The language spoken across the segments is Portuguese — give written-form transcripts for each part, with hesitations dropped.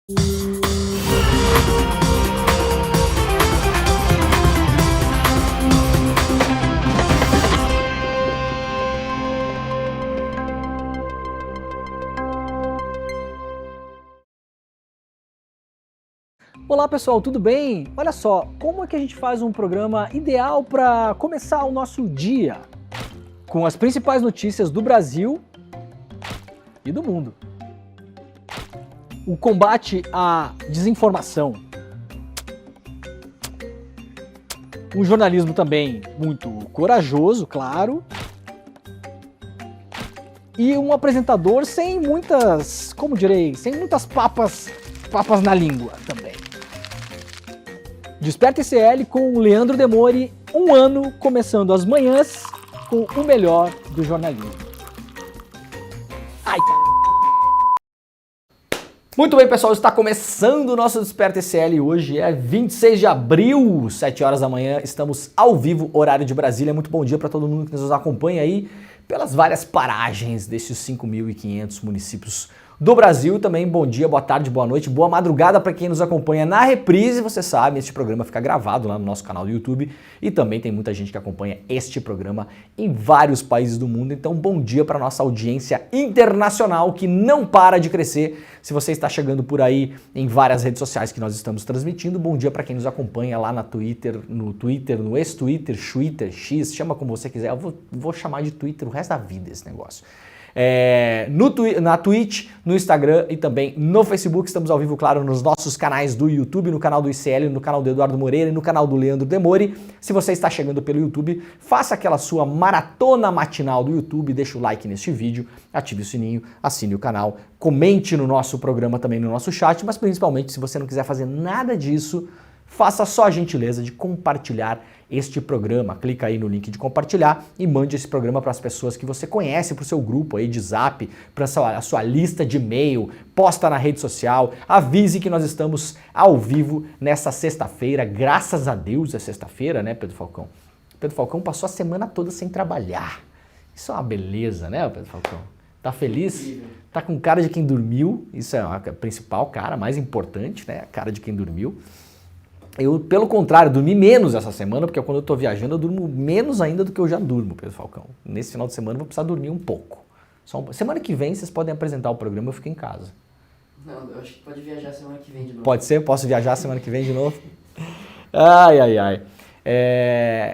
Olá pessoal, tudo bem? Olha só, como é que a gente faz um programa ideal para começar o nosso dia? Com as principais notícias do Brasil e do mundo. O combate à desinformação. Um jornalismo também muito corajoso, claro. E um apresentador sem muitas, como direi, sem muitas papas na língua também. Desperta ICL com o Leandro Demore, um ano começando as manhãs com o melhor do jornalismo. Ai, cara. Muito bem, pessoal, está começando o nosso Desperta ICL. Hoje é 26 de abril, 7 horas da manhã, estamos ao vivo, horário de Brasília. Muito bom dia para todo mundo que nos acompanha aí pelas várias paragens desses 5.500 municípios do Brasil. Também bom dia, boa tarde, boa noite, boa madrugada para quem nos acompanha na reprise. Você sabe, este programa fica gravado lá no nosso canal do YouTube e também tem muita gente que acompanha este programa em vários países do mundo. Então bom dia para nossa audiência internacional que não para de crescer. Se você está chegando por aí em várias redes sociais que nós estamos transmitindo, bom dia para quem nos acompanha lá no Twitter, no ex-Twitter, Twitter, X, chama como você quiser. Eu vou chamar de Twitter o resto da vida esse negócio. Na Twitch, no Instagram e também no Facebook. Estamos ao vivo, claro, nos nossos canais do YouTube, no canal do ICL, no canal do Eduardo Moreira e no canal do Leandro Demore. Se você está chegando pelo YouTube, faça aquela sua maratona matinal do YouTube, deixa o like neste vídeo, ative o sininho, assine o canal, comente no nosso programa também no nosso chat, mas principalmente se você não quiser fazer nada disso, faça só a gentileza de compartilhar este programa. Clica aí no link de compartilhar e mande esse programa para as pessoas que você conhece, para o seu grupo aí de zap, para a sua lista de e-mail, posta na rede social, avise que nós estamos ao vivo nessa sexta-feira. Graças a Deus é sexta-feira, né, Pedro Falcão? Pedro Falcão passou a semana toda sem trabalhar. Isso é uma beleza, né, Pedro Falcão? Tá feliz? Tá com cara de quem dormiu. Isso é a principal cara, mais importante, né? A cara de quem dormiu. Eu, pelo contrário, dormi menos essa semana, porque quando eu tô viajando eu durmo menos ainda do que eu já durmo, Pedro Falcão. Nesse final de semana eu vou precisar dormir um pouco. Semana que vem vocês podem apresentar o programa, eu fico em casa. Não, eu acho que pode viajar semana que vem de novo. Pode ser? Posso viajar semana que vem de novo? Ai, ai, ai.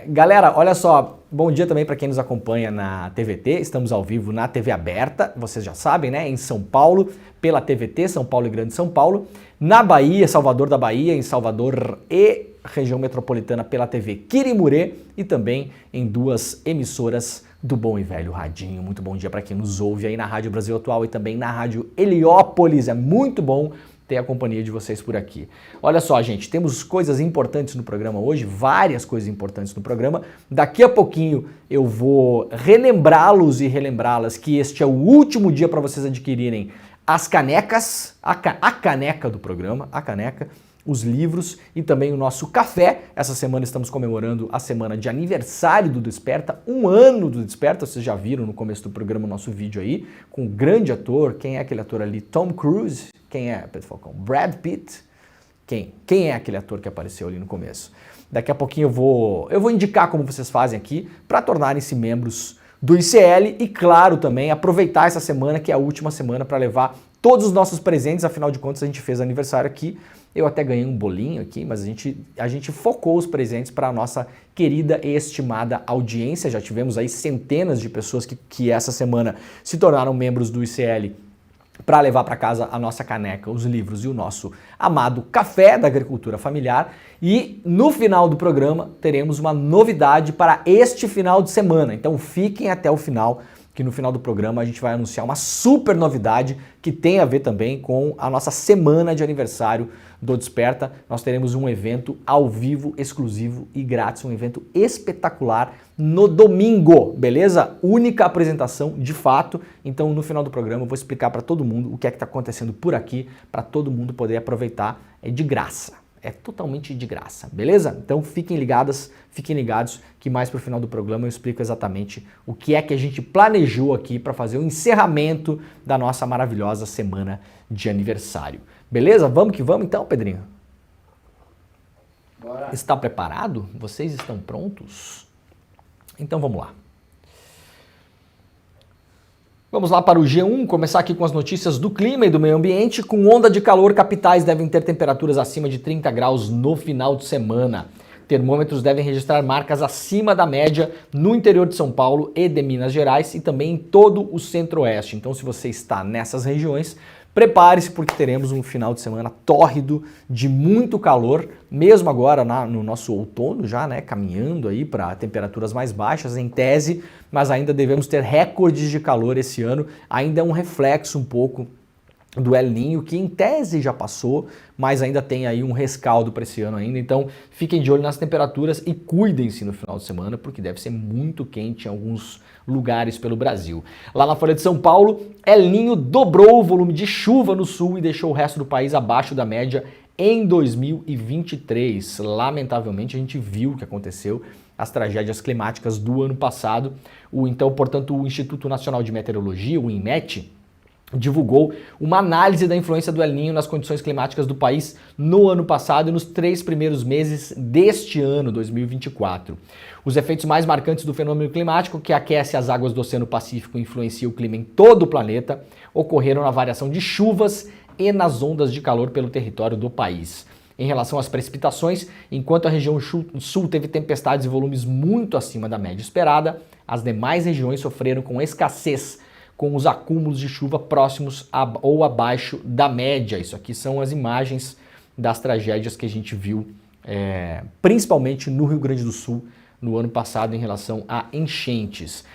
Galera, olha só, bom dia também para quem nos acompanha na TVT, estamos ao vivo na TV aberta, vocês já sabem, né, em São Paulo, pela TVT, São Paulo e Grande São Paulo, na Bahia, Salvador da Bahia, em Salvador e região metropolitana pela TV Quirimurê e também em duas emissoras do bom e velho Radinho. Muito bom dia para quem nos ouve aí na Rádio Brasil Atual e também na Rádio Heliópolis, é muito bom ter a companhia de vocês por aqui. Olha só, gente, temos coisas importantes no programa hoje, várias coisas importantes no programa. Daqui a pouquinho eu vou relembrá-los e relembrá-las que este é o último dia para vocês adquirirem as canecas, a caneca do programa, a caneca, os livros e também o nosso café. Essa semana estamos comemorando a semana de aniversário do Desperta, um ano do Desperta, vocês já viram no começo do programa o nosso vídeo aí, com um grande ator, quem é aquele ator ali? Tom Cruise. Quem é, Pedro Falcão? Brad Pitt? Quem é aquele ator que apareceu ali no começo? Daqui a pouquinho eu vou indicar como vocês fazem aqui para tornarem-se membros do ICL e, claro, também aproveitar essa semana, que é a última semana, para levar todos os nossos presentes. Afinal de contas, a gente fez aniversário aqui. Eu até ganhei um bolinho aqui, mas a gente focou os presentes para a nossa querida e estimada audiência. Já tivemos aí centenas de pessoas que essa semana se tornaram membros do ICL para levar para casa a nossa caneca, os livros e o nosso amado café da agricultura familiar. E no final do programa teremos uma novidade para este final de semana. Então fiquem até o final, que no final do programa a gente vai anunciar uma super novidade que tem a ver também com a nossa semana de aniversário do Desperta. Nós teremos um evento ao vivo, exclusivo e grátis, um evento espetacular no domingo, beleza? Única apresentação de fato. Então no final do programa eu vou explicar para todo mundo o que é que está acontecendo por aqui, para todo mundo poder aproveitar, é de graça. É totalmente de graça, beleza? Então fiquem ligados que mais pro final do programa eu explico exatamente o que é que a gente planejou aqui para fazer o encerramento da nossa maravilhosa semana de aniversário. Beleza? Vamos que vamos então, Pedrinho? Bora. Está preparado? Vocês estão prontos? Então vamos lá. Vamos lá para o G1, começar aqui com as notícias do clima e do meio ambiente. Com onda de calor, capitais devem ter temperaturas acima de 30 graus no final de semana. Termômetros devem registrar marcas acima da média no interior de São Paulo e de Minas Gerais e também em todo o centro-oeste. Então, se você está nessas regiões, prepare-se porque teremos um final de semana tórrido de muito calor, mesmo agora no nosso outono já, né, caminhando aí para temperaturas mais baixas em tese, mas ainda devemos ter recordes de calor esse ano, ainda é um reflexo um pouco do El Niño, que em tese já passou, mas ainda tem aí um rescaldo para esse ano ainda, então fiquem de olho nas temperaturas e cuidem-se no final de semana, porque deve ser muito quente em alguns lugares pelo Brasil. Lá na Folha de São Paulo, El Niño dobrou o volume de chuva no sul e deixou o resto do país abaixo da média em 2023. Lamentavelmente, a gente viu o que aconteceu, as tragédias climáticas do ano passado. Portanto, o Instituto Nacional de Meteorologia, o INMET, divulgou uma análise da influência do El Niño nas condições climáticas do país no ano passado e nos 3 primeiros meses deste ano, 2024. Os efeitos mais marcantes do fenômeno climático, que aquece as águas do Oceano Pacífico e influencia o clima em todo o planeta, ocorreram na variação de chuvas e nas ondas de calor pelo território do país. Em relação às precipitações, enquanto a região sul teve tempestades e volumes muito acima da média esperada, as demais regiões sofreram com escassez, com os acúmulos de chuva próximos ou abaixo da média. Isso aqui são as imagens das tragédias que a gente viu, principalmente no Rio Grande do Sul, no ano passado, em relação a enchentes.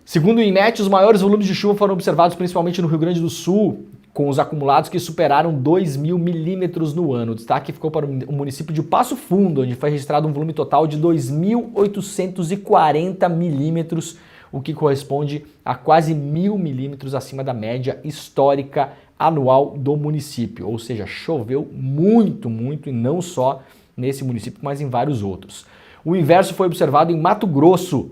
Segundo o INMET, os maiores volumes de chuva foram observados principalmente no Rio Grande do Sul, com os acumulados que superaram 2.000 milímetros no ano. O destaque ficou para o município de Passo Fundo, onde foi registrado um volume total de 2.840 milímetros, o que corresponde a quase 1.000 milímetros acima da média histórica anual do município. Ou seja, choveu muito, muito, e não só nesse município, mas em vários outros. O inverso foi observado em Mato Grosso.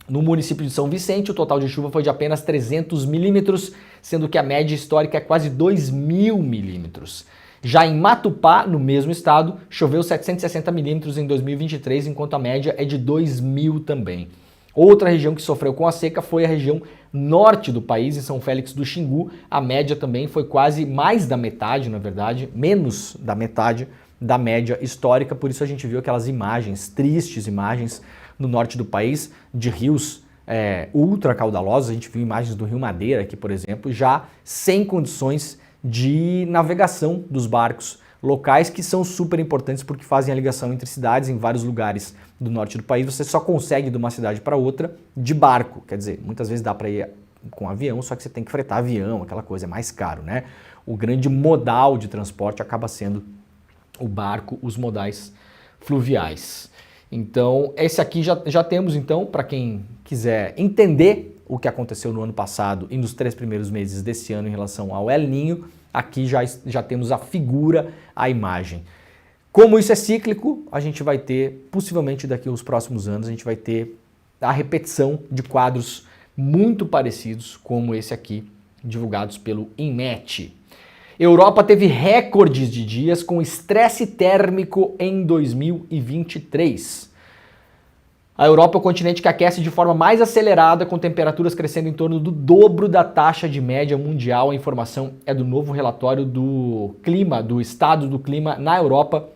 No município de São Vicente, o total de chuva foi de apenas 300 milímetros, sendo que a média histórica é quase 2.000 milímetros. Já em Matupá, no mesmo estado, choveu 760 milímetros em 2023, enquanto a média é de 2.000 também. Outra região que sofreu com a seca foi a região norte do país, em São Félix do Xingu. A média também foi quase mais da metade, na verdade, menos da metade da média histórica. Por isso a gente viu aquelas imagens, tristes imagens no norte do país, de rios ultra caudalosos. A gente viu imagens do Rio Madeira aqui, por exemplo, já sem condições de navegação dos barcos locais, que são super importantes porque fazem a ligação entre cidades em vários lugares do norte do país. Você só consegue de uma cidade para outra de barco, quer dizer, muitas vezes dá para ir com avião, só que você tem que fretar avião, aquela coisa, é mais caro, né? O grande modal de transporte acaba sendo o barco, os modais fluviais. Então, esse aqui já temos, então, para quem quiser entender o que aconteceu no ano passado e nos 3 primeiros meses desse ano em relação ao El Niño, aqui já temos a figura, a imagem. Como isso é cíclico, a gente vai ter, possivelmente daqui aos próximos anos, a gente vai ter a repetição de quadros muito parecidos como esse aqui, divulgados pelo INMET. Europa teve recordes de dias com estresse térmico em 2023. A Europa é o continente que aquece de forma mais acelerada, com temperaturas crescendo em torno do dobro da taxa de média mundial. A informação é do novo relatório do clima, do estado do clima na Europa,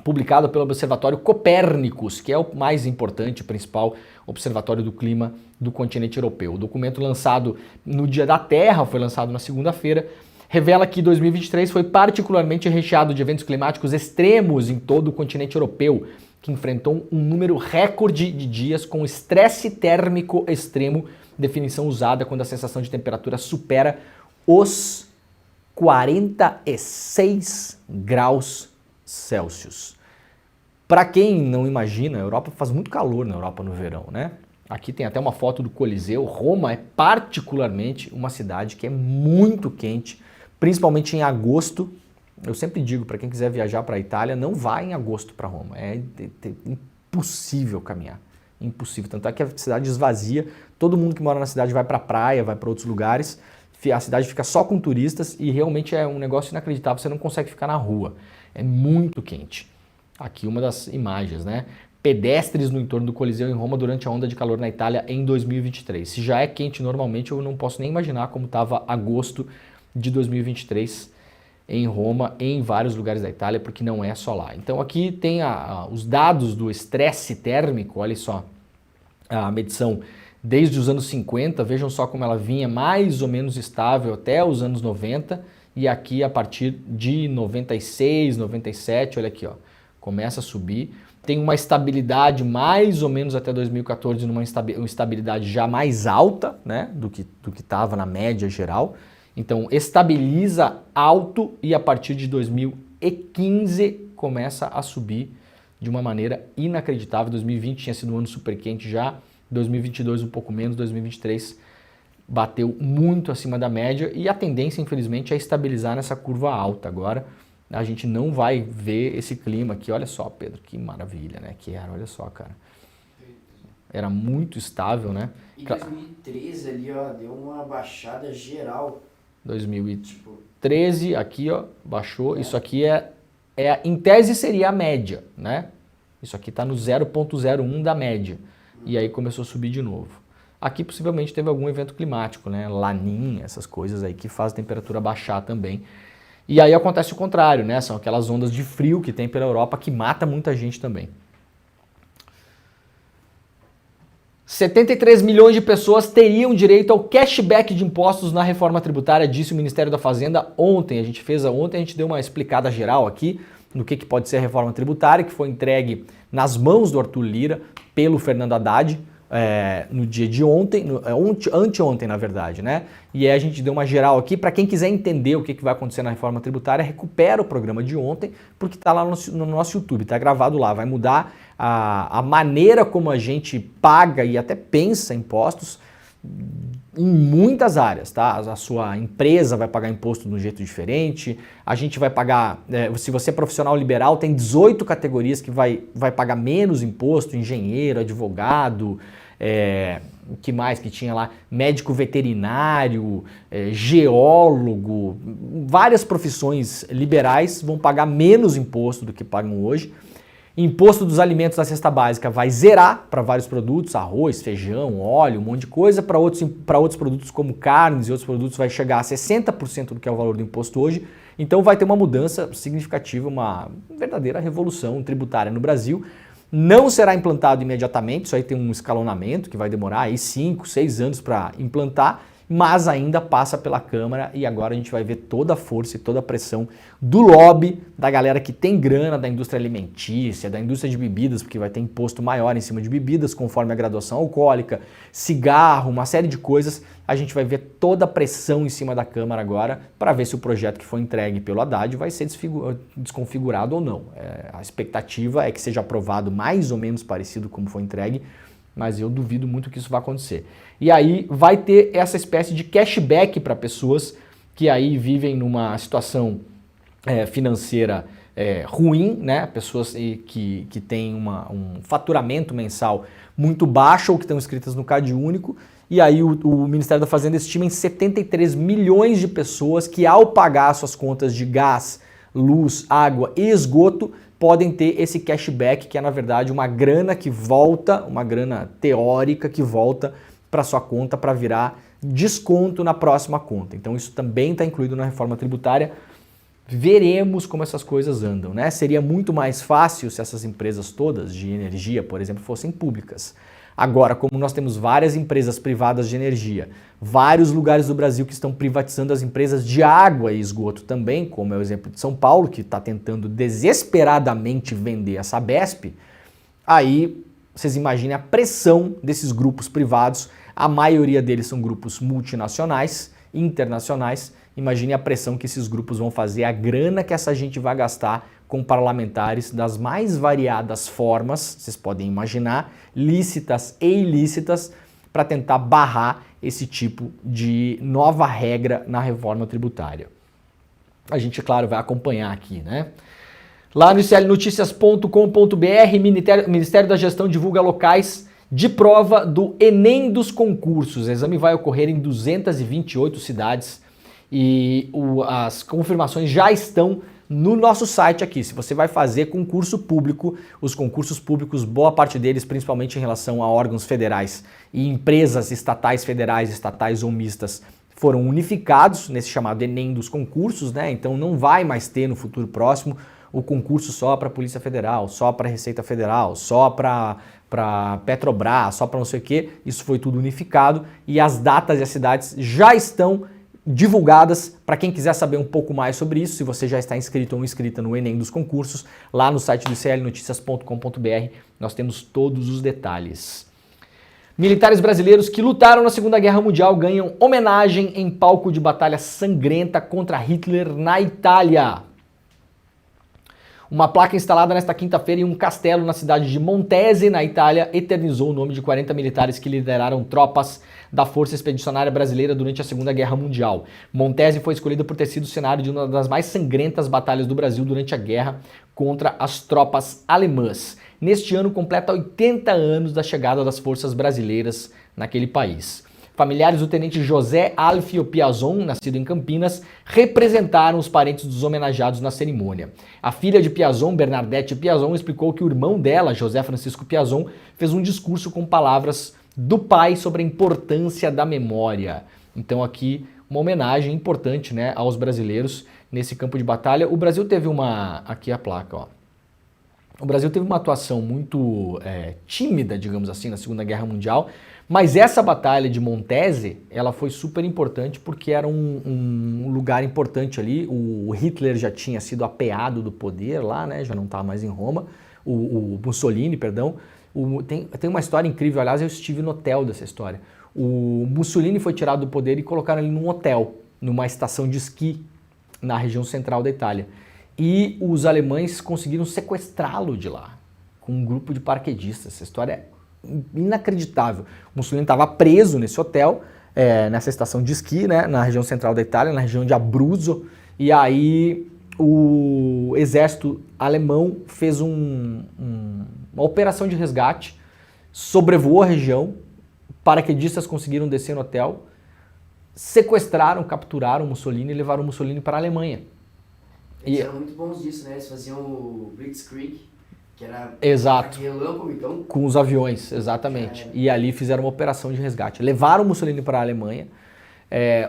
publicado pelo Observatório Copérnicos, que é o mais importante, o principal observatório do clima do continente europeu. O documento lançado no Dia da Terra, foi lançado na segunda-feira, revela que 2023 foi particularmente recheado de eventos climáticos extremos em todo o continente europeu, que enfrentou um número recorde de dias com estresse térmico extremo, definição usada quando a sensação de temperatura supera os 46 graus Celsius. Para quem não imagina, a Europa faz muito calor na Europa no verão, né? Aqui tem até uma foto do Coliseu. Roma é particularmente uma cidade que é muito quente, principalmente em agosto. Eu sempre digo, para quem quiser viajar para a Itália, não vá em agosto para Roma. É impossível caminhar. Impossível. Tanto é que a cidade esvazia, todo mundo que mora na cidade vai para a praia, vai para outros lugares, a cidade fica só com turistas e realmente é um negócio inacreditável, você não consegue ficar na rua. É muito quente. Aqui uma das imagens, né? Pedestres no entorno do Coliseu em Roma durante a onda de calor na Itália em 2023. Se já é quente normalmente, eu não posso nem imaginar como estava agosto de 2023 em Roma, em vários lugares da Itália, porque não é só lá. Então aqui tem os dados do estresse térmico, olha só, a medição desde os anos 50, vejam só como ela vinha mais ou menos estável até os anos 90, e aqui a partir de 96, 97, olha aqui, ó, começa a subir. Tem uma estabilidade mais ou menos até 2014, uma estabilidade já mais alta, né, do que estava na média geral. Então estabiliza alto e a partir de 2015 começa a subir de uma maneira inacreditável. 2020 tinha sido um ano super quente já, 2022 um pouco menos, 2023 bateu muito acima da média e a tendência, infelizmente, é estabilizar nessa curva alta agora. A gente não vai ver esse clima aqui. Olha só, Pedro, que maravilha, né? Que era, olha só, cara. Era muito estável, né? E 2013 ali, ó, deu uma baixada geral. 2013, aqui, ó, baixou. Isso aqui em tese seria a média, né? Isso aqui está no 0,01 da média. E aí começou a subir de novo. Aqui possivelmente teve algum evento climático, né? Laninha, essas coisas aí que faz a temperatura baixar também. E aí acontece o contrário, né? São aquelas ondas de frio que tem pela Europa que mata muita gente também. 73 milhões de pessoas teriam direito ao cashback de impostos na reforma tributária, disse o Ministério da Fazenda ontem. Ontem a gente deu uma explicada geral aqui no que pode ser a reforma tributária, que foi entregue nas mãos do Arthur Lira pelo Fernando Haddad no dia de ontem, anteontem na verdade, né? E aí a gente deu uma geral aqui. Para quem quiser entender o que vai acontecer na reforma tributária, recupera o programa de ontem, porque está lá no nosso YouTube, está gravado lá. Vai mudar a maneira como a gente paga e até pensa impostos em muitas áreas, tá? A sua empresa vai pagar imposto de um jeito diferente, a gente vai pagar, se você é profissional liberal, tem 18 categorias que vai pagar menos imposto, engenheiro, advogado, o que mais que tinha lá? Médico veterinário, geólogo, várias profissões liberais vão pagar menos imposto do que pagam hoje. Imposto dos alimentos da cesta básica vai zerar para vários produtos, arroz, feijão, óleo, um monte de coisa. Para outros produtos como carnes e outros produtos vai chegar a 60% do que é o valor do imposto hoje. Então vai ter uma mudança significativa, uma verdadeira revolução tributária no Brasil. Não será implantado imediatamente, isso aí tem um escalonamento que vai demorar aí 5, 6 anos para implantar, mas ainda passa pela Câmara e agora a gente vai ver toda a força e toda a pressão do lobby, da galera que tem grana, da indústria alimentícia, da indústria de bebidas, porque vai ter imposto maior em cima de bebidas, conforme a graduação alcoólica, cigarro, uma série de coisas. A gente vai ver toda a pressão em cima da Câmara agora para ver se o projeto que foi entregue pelo Haddad vai ser desconfigurado ou não. A expectativa é que seja aprovado mais ou menos parecido como foi entregue, mas eu duvido muito que isso vai acontecer. E aí vai ter essa espécie de cashback para pessoas que aí vivem numa situação financeira ruim, né? Pessoas que têm um faturamento mensal muito baixo ou que estão inscritas no Cade Único. E aí o Ministério da Fazenda estima em 73 milhões de pessoas que, ao pagar suas contas de gás, luz, água e esgoto, podem ter esse cashback, que é na verdade uma grana que volta, uma grana teórica que volta para sua conta para virar desconto na próxima conta. Então isso também está incluído na reforma tributária. Veremos como essas coisas andam, né? Seria muito mais fácil se essas empresas todas de energia, por exemplo, fossem públicas. Agora, como nós temos várias empresas privadas de energia, vários lugares do Brasil que estão privatizando as empresas de água e esgoto também, como é o exemplo de São Paulo, que está tentando desesperadamente vender a Sabesp, aí vocês imaginem a pressão desses grupos privados. A maioria deles são grupos multinacionais, internacionais. Imagine a pressão que esses grupos vão fazer, a grana que essa gente vai gastar com parlamentares das mais variadas formas, vocês podem imaginar, lícitas e ilícitas, para tentar barrar esse tipo de nova regra na reforma tributária. A gente, claro, vai acompanhar aqui, né? Lá no iclnoticias.com.br, Ministério da Gestão divulga locais de prova do Enem dos concursos. O exame vai ocorrer em 228 cidades e as confirmações já estão no nosso site aqui. Se você vai fazer concurso público, os concursos públicos, boa parte deles, principalmente em relação a órgãos federais e empresas estatais, federais, estatais ou mistas, foram unificados nesse chamado Enem dos concursos, né? Então não vai mais ter no futuro próximo o concurso só para a Polícia Federal, só para a Receita Federal, só para Petrobras, só para não sei o quê. Isso foi tudo unificado e as datas e as cidades já estão divulgadas para quem quiser saber um pouco mais sobre isso. Se você já está inscrito ou inscrita no Enem dos concursos, lá no site do iclnoticias.com.br nós temos todos os detalhes. Militares brasileiros que lutaram na Segunda Guerra Mundial ganham homenagem em palco de batalha sangrenta contra Hitler na Itália. Uma placa instalada nesta quinta-feira em um castelo na cidade de Montese, na Itália, eternizou o nome de 40 militares que lideraram tropas da Força Expedicionária Brasileira durante a Segunda Guerra Mundial. Montese foi escolhida por ter sido o cenário de uma das mais sangrentas batalhas do Brasil durante a guerra contra as tropas alemãs. Neste ano completa 80 anos da chegada das forças brasileiras naquele país. Familiares do tenente José Alfio Piazon, nascido em Campinas, representaram os parentes dos homenageados na cerimônia. A filha de Piazon, Bernadette Piazon, explicou que o irmão dela, José Francisco Piazon, fez um discurso com palavras do pai sobre a importância da memória. Então aqui uma homenagem importante, né, aos brasileiros nesse campo de batalha. O Brasil teve aqui a placa, ó. O Brasil teve uma atuação muito tímida, digamos assim, na Segunda Guerra Mundial, mas essa batalha de Montese, ela foi super importante porque era um lugar importante ali. O Hitler já tinha sido apeado do poder lá, né? Já não estava mais em Roma. O Mussolini, perdão. Tem uma história incrível, aliás, eu estive no hotel dessa história. O Mussolini foi tirado do poder e colocaram ele num hotel, numa estação de esqui na região central da Itália. E os alemães conseguiram sequestrá-lo de lá, com um grupo de paraquedistas. Essa história é inacreditável. O Mussolini estava preso nesse hotel, nessa estação de esqui, né, na região central da Itália, na região de Abruzzo, e aí o exército alemão fez uma operação de resgate, sobrevoou a região, paraquedistas conseguiram descer no hotel, sequestraram, capturaram o Mussolini e levaram o Mussolini para a Alemanha. Eles eram muito bons disso, né? Eles faziam o Blitzkrieg, que era exato, relâmpago, então. Com os aviões, exatamente. E ali fizeram uma operação de resgate. Levaram o Mussolini para a Alemanha,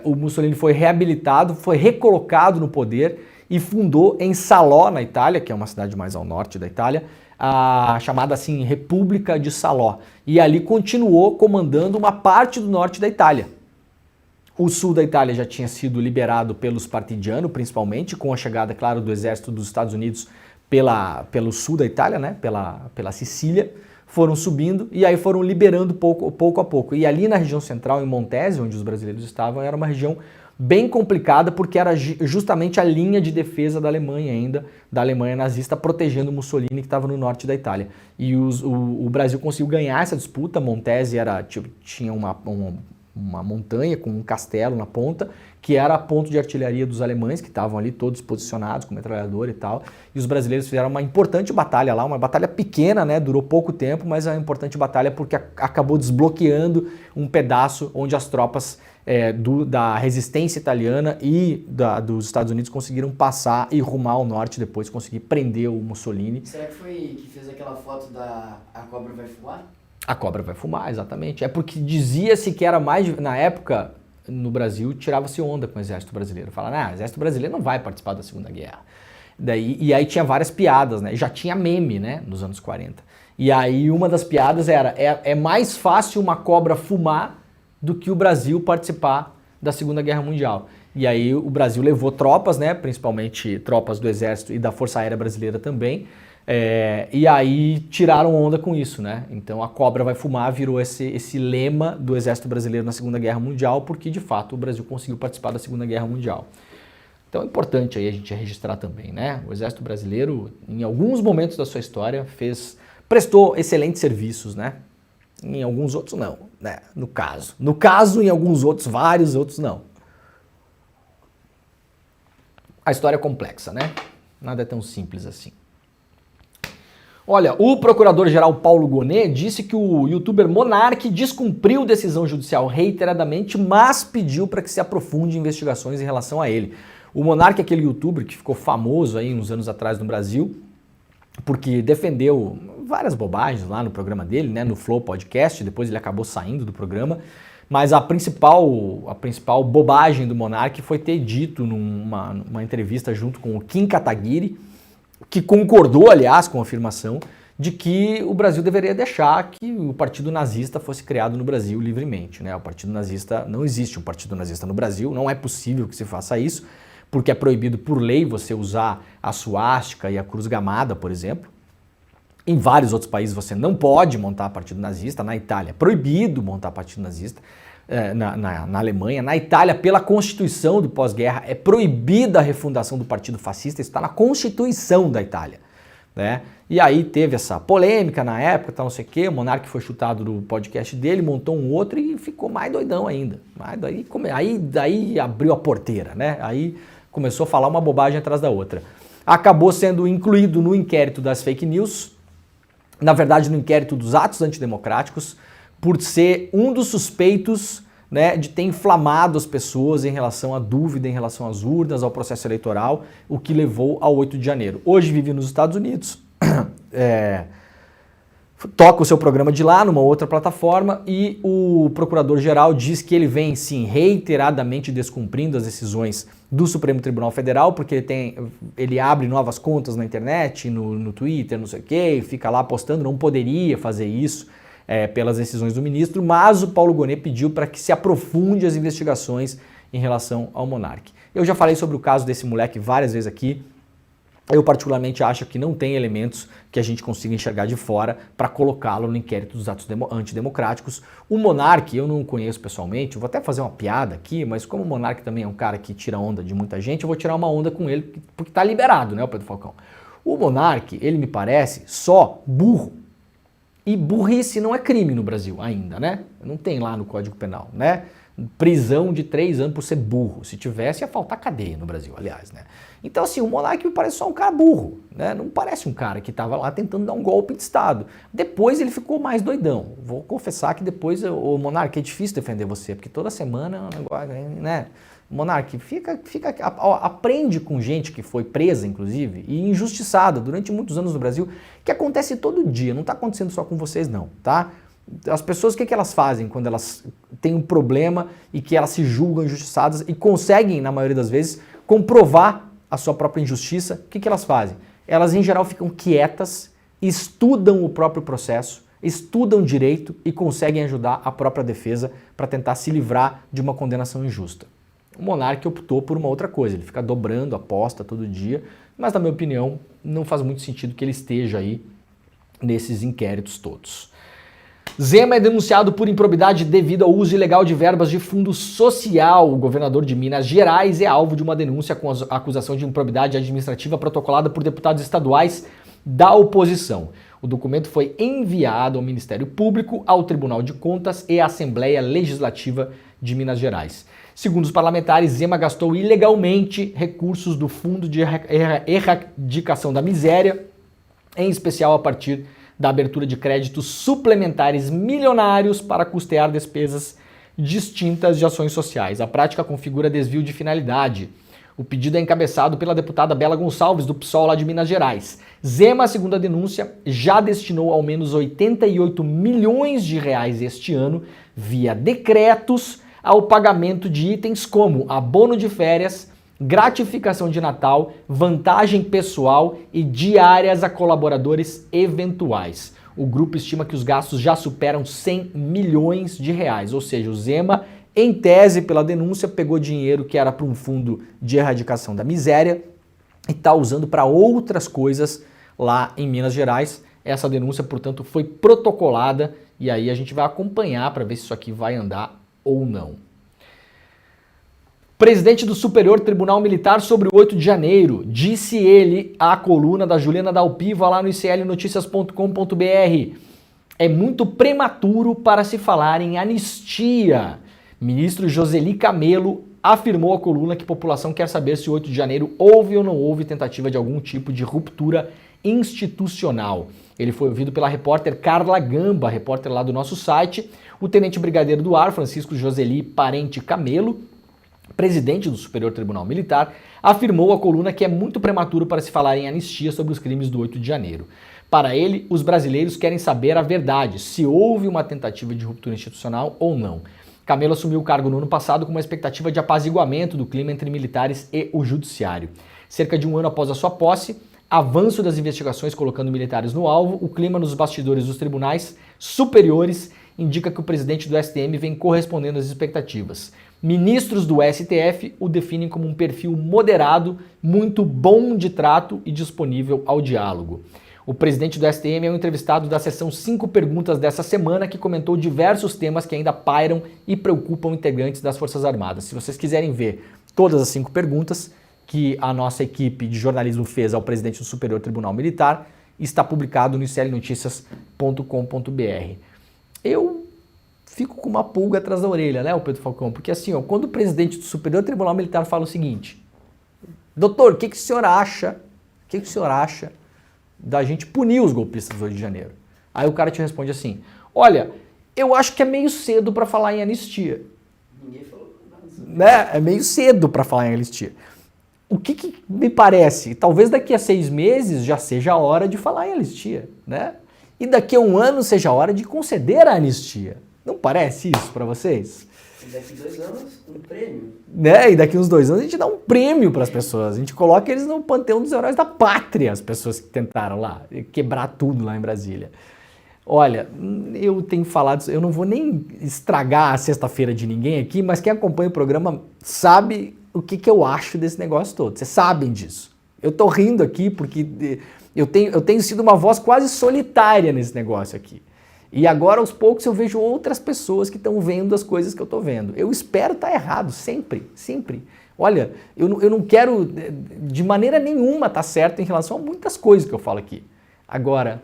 o Mussolini foi reabilitado, foi recolocado no poder e fundou em Salò, na Itália, que é uma cidade mais ao norte da Itália, a chamada assim República de Salò. E ali continuou comandando uma parte do norte da Itália. O sul da Itália já tinha sido liberado pelos partigianos, principalmente, com a chegada, claro, do exército dos Estados Unidos pelo sul da Itália, né? pela Sicília. Foram subindo e aí foram liberando pouco a pouco. E ali na região central, em Montese, onde os brasileiros estavam, era uma região bem complicada, porque era justamente a linha de defesa da Alemanha ainda, da Alemanha nazista, protegendo Mussolini, que estava no norte da Itália. E o Brasil conseguiu ganhar essa disputa. Montese tinha uma montanha com um castelo na ponta, que era ponto de artilharia dos alemães, que estavam ali todos posicionados com metralhadora e tal, e os brasileiros fizeram uma importante batalha lá, uma batalha pequena, né, durou pouco tempo, mas é uma importante batalha porque acabou desbloqueando um pedaço onde as tropas da resistência italiana e dos Estados Unidos conseguiram passar e rumar ao norte depois, conseguir prender o Mussolini. Será que foi que fez aquela foto da A Cobra Vai Fumar? A cobra vai fumar, exatamente. É porque dizia-se que era mais... Na época, no Brasil, tirava-se onda com o exército brasileiro. Falava, o exército brasileiro não vai participar da Segunda Guerra. E aí tinha várias piadas, né? Já tinha meme, né? Nos anos 40. E aí uma das piadas era, é mais fácil uma cobra fumar do que o Brasil participar da Segunda Guerra Mundial. E aí o Brasil levou tropas, né? Principalmente tropas do exército e da Força Aérea Brasileira também. E aí tiraram onda com isso, né? Então a cobra vai fumar virou esse lema do exército brasileiro na Segunda Guerra Mundial, porque de fato o Brasil conseguiu participar da Segunda Guerra Mundial. Então é importante aí a gente registrar também, né? O exército brasileiro, em alguns momentos da sua história, prestou excelentes serviços, né? Em alguns outros não, né? No caso, em alguns outros, vários outros não. A história é complexa, né? Nada é tão simples assim. Olha, o procurador-geral Paulo Gonet disse que o youtuber Monark descumpriu decisão judicial reiteradamente, mas pediu para que se aprofunde investigações em relação a ele. O Monark é aquele youtuber que ficou famoso aí uns anos atrás no Brasil, porque defendeu várias bobagens lá no programa dele, né, no Flow Podcast, depois ele acabou saindo do programa, mas a principal bobagem do Monark foi ter dito numa entrevista junto com o Kim Kataguiri, que concordou, aliás, com a afirmação de que o Brasil deveria deixar que o partido nazista fosse criado no Brasil livremente, né? O partido nazista, não existe um partido nazista no Brasil, não é possível que se faça isso, porque é proibido por lei você usar a suástica e a cruz gamada, por exemplo. Em vários outros países você não pode montar partido nazista, na Itália é proibido montar partido nazista, na Alemanha, na Itália, pela Constituição do pós-guerra, é proibida a refundação do partido fascista, isso está na Constituição da Itália, né? E aí teve essa polêmica na época, tá, não sei o quê, o Monark foi chutado do podcast dele, montou um outro e ficou mais doidão ainda. Daí abriu a porteira, né? Aí começou a falar uma bobagem atrás da outra. Acabou sendo incluído no inquérito das fake news, na verdade no inquérito dos atos antidemocráticos, por ser um dos suspeitos, né, de ter inflamado as pessoas em relação à dúvida, em relação às urnas, ao processo eleitoral, o que levou ao 8 de janeiro. Hoje vive nos Estados Unidos, toca o seu programa de lá numa outra plataforma e o procurador-geral diz que ele vem, sim, reiteradamente descumprindo as decisões do Supremo Tribunal Federal, porque ele abre novas contas na internet, no Twitter, não sei o quê, fica lá postando, não poderia fazer isso, pelas decisões do ministro, mas o Paulo Gonet pediu para que se aprofunde as investigações em relação ao Monark. Eu já falei sobre o caso desse moleque várias vezes aqui. Eu particularmente acho que não tem elementos que a gente consiga enxergar de fora para colocá-lo no inquérito dos atos antidemocráticos. O Monark, eu não conheço pessoalmente, eu vou até fazer uma piada aqui, mas como o Monark também é um cara que tira onda de muita gente, eu vou tirar uma onda com ele, porque está liberado, né, o Pedro Falcão. O Monark, ele me parece só burro. E burrice não é crime no Brasil ainda, né? Não tem lá no Código Penal, né? Prisão de 3 anos por ser burro. Se tivesse, ia faltar cadeia no Brasil, aliás, né? Então, assim, o Monark me parece só um cara burro, né? Não parece um cara que estava lá tentando dar um golpe de Estado. Depois ele ficou mais doidão. Vou confessar que depois, o Monark, é difícil defender você, porque toda semana é um negócio, né? Monark, aprende com gente que foi presa, inclusive, e injustiçada durante muitos anos no Brasil, que acontece todo dia, não está acontecendo só com vocês não, tá? As pessoas, o que elas fazem quando elas têm um problema e que elas se julgam injustiçadas e conseguem, na maioria das vezes, comprovar a sua própria injustiça? O que elas fazem? Elas, em geral, ficam quietas, estudam o próprio processo, estudam direito e conseguem ajudar a própria defesa para tentar se livrar de uma condenação injusta. O Monark optou por uma outra coisa, ele fica dobrando a aposta todo dia, mas na minha opinião não faz muito sentido que ele esteja aí nesses inquéritos todos. Zema é denunciado por improbidade devido ao uso ilegal de verbas de fundo social. O governador de Minas Gerais é alvo de uma denúncia com acusação de improbidade administrativa protocolada por deputados estaduais da oposição. O documento foi enviado ao Ministério Público, ao Tribunal de Contas e à Assembleia Legislativa de Minas Gerais. Segundo os parlamentares, Zema gastou ilegalmente recursos do Fundo de Erradicação da Miséria, em especial a partir da abertura de créditos suplementares milionários para custear despesas distintas de ações sociais. A prática configura desvio de finalidade. O pedido é encabeçado pela deputada Bela Gonçalves, do PSOL lá de Minas Gerais. Zema, segundo a denúncia, já destinou ao menos 88 milhões de reais este ano, via decretos, ao pagamento de itens como abono de férias, gratificação de Natal, vantagem pessoal e diárias a colaboradores eventuais. O grupo estima que os gastos já superam 100 milhões de reais, ou seja, o Zema, em tese, pela denúncia, pegou dinheiro que era para um fundo de erradicação da miséria e está usando para outras coisas lá em Minas Gerais. Essa denúncia, portanto, foi protocolada e aí a gente vai acompanhar para ver se isso aqui vai andar ou não. Presidente do Superior Tribunal Militar sobre o 8 de janeiro, disse ele à coluna da Juliana Dalpiva lá no iclnoticias.com.br. É muito prematuro para se falar em anistia. Ministro Joseli Camelo afirmou à coluna que a população quer saber se o 8 de janeiro houve ou não houve tentativa de algum tipo de ruptura institucional. Ele foi ouvido pela repórter Carla Gamba, repórter lá do nosso site. O tenente brigadeiro do ar, Francisco Joseli Parente Camelo, presidente do Superior Tribunal Militar, afirmou à coluna que é muito prematuro para se falar em anistia sobre os crimes do 8 de janeiro. Para ele, os brasileiros querem saber a verdade, se houve uma tentativa de ruptura institucional ou não. Camelo assumiu o cargo no ano passado com uma expectativa de apaziguamento do clima entre militares e o judiciário. Cerca de um ano após a sua posse, avanço das investigações colocando militares no alvo, o clima nos bastidores dos tribunais superiores indica que o presidente do STM vem correspondendo às expectativas. Ministros do STF o definem como um perfil moderado, muito bom de trato e disponível ao diálogo. O presidente do STM é um entrevistado da sessão 5 perguntas dessa semana que comentou diversos temas que ainda pairam e preocupam integrantes das Forças Armadas. Se vocês quiserem ver todas as 5 perguntas que a nossa equipe de jornalismo fez ao presidente do Superior Tribunal Militar, está publicado no iclnoticias.com.br. Eu fico com uma pulga atrás da orelha, né, o Pedro Falcão? Porque assim, ó, quando o presidente do Superior Tribunal Militar fala o seguinte: doutor, o que o senhor acha? O que o senhor acha da gente punir os golpistas do 8 de janeiro? Aí o cara te responde assim: olha, eu acho que é meio cedo para falar em anistia. Ninguém falou nada. Né? É meio cedo para falar em anistia. O que me parece? Talvez daqui a 6 meses já seja a hora de falar em anistia, né? E daqui a 1 ano seja a hora de conceder a anistia. Não parece isso para vocês? E daqui 2 anos, um prêmio. Né? E daqui uns 2 anos a gente dá um prêmio para as pessoas. A gente coloca eles no panteão dos heróis da pátria, as pessoas que tentaram lá quebrar tudo lá em Brasília. Olha, eu tenho falado, eu não vou nem estragar a sexta-feira de ninguém aqui, mas quem acompanha o programa sabe o que eu acho desse negócio todo. Vocês sabem disso. Eu tô rindo aqui porque eu tenho sido uma voz quase solitária nesse negócio aqui. E agora, aos poucos, eu vejo outras pessoas que estão vendo as coisas que eu estou vendo. Eu espero estar errado, sempre, sempre. Olha, eu não quero de maneira nenhuma estar certo em relação a muitas coisas que eu falo aqui. Agora,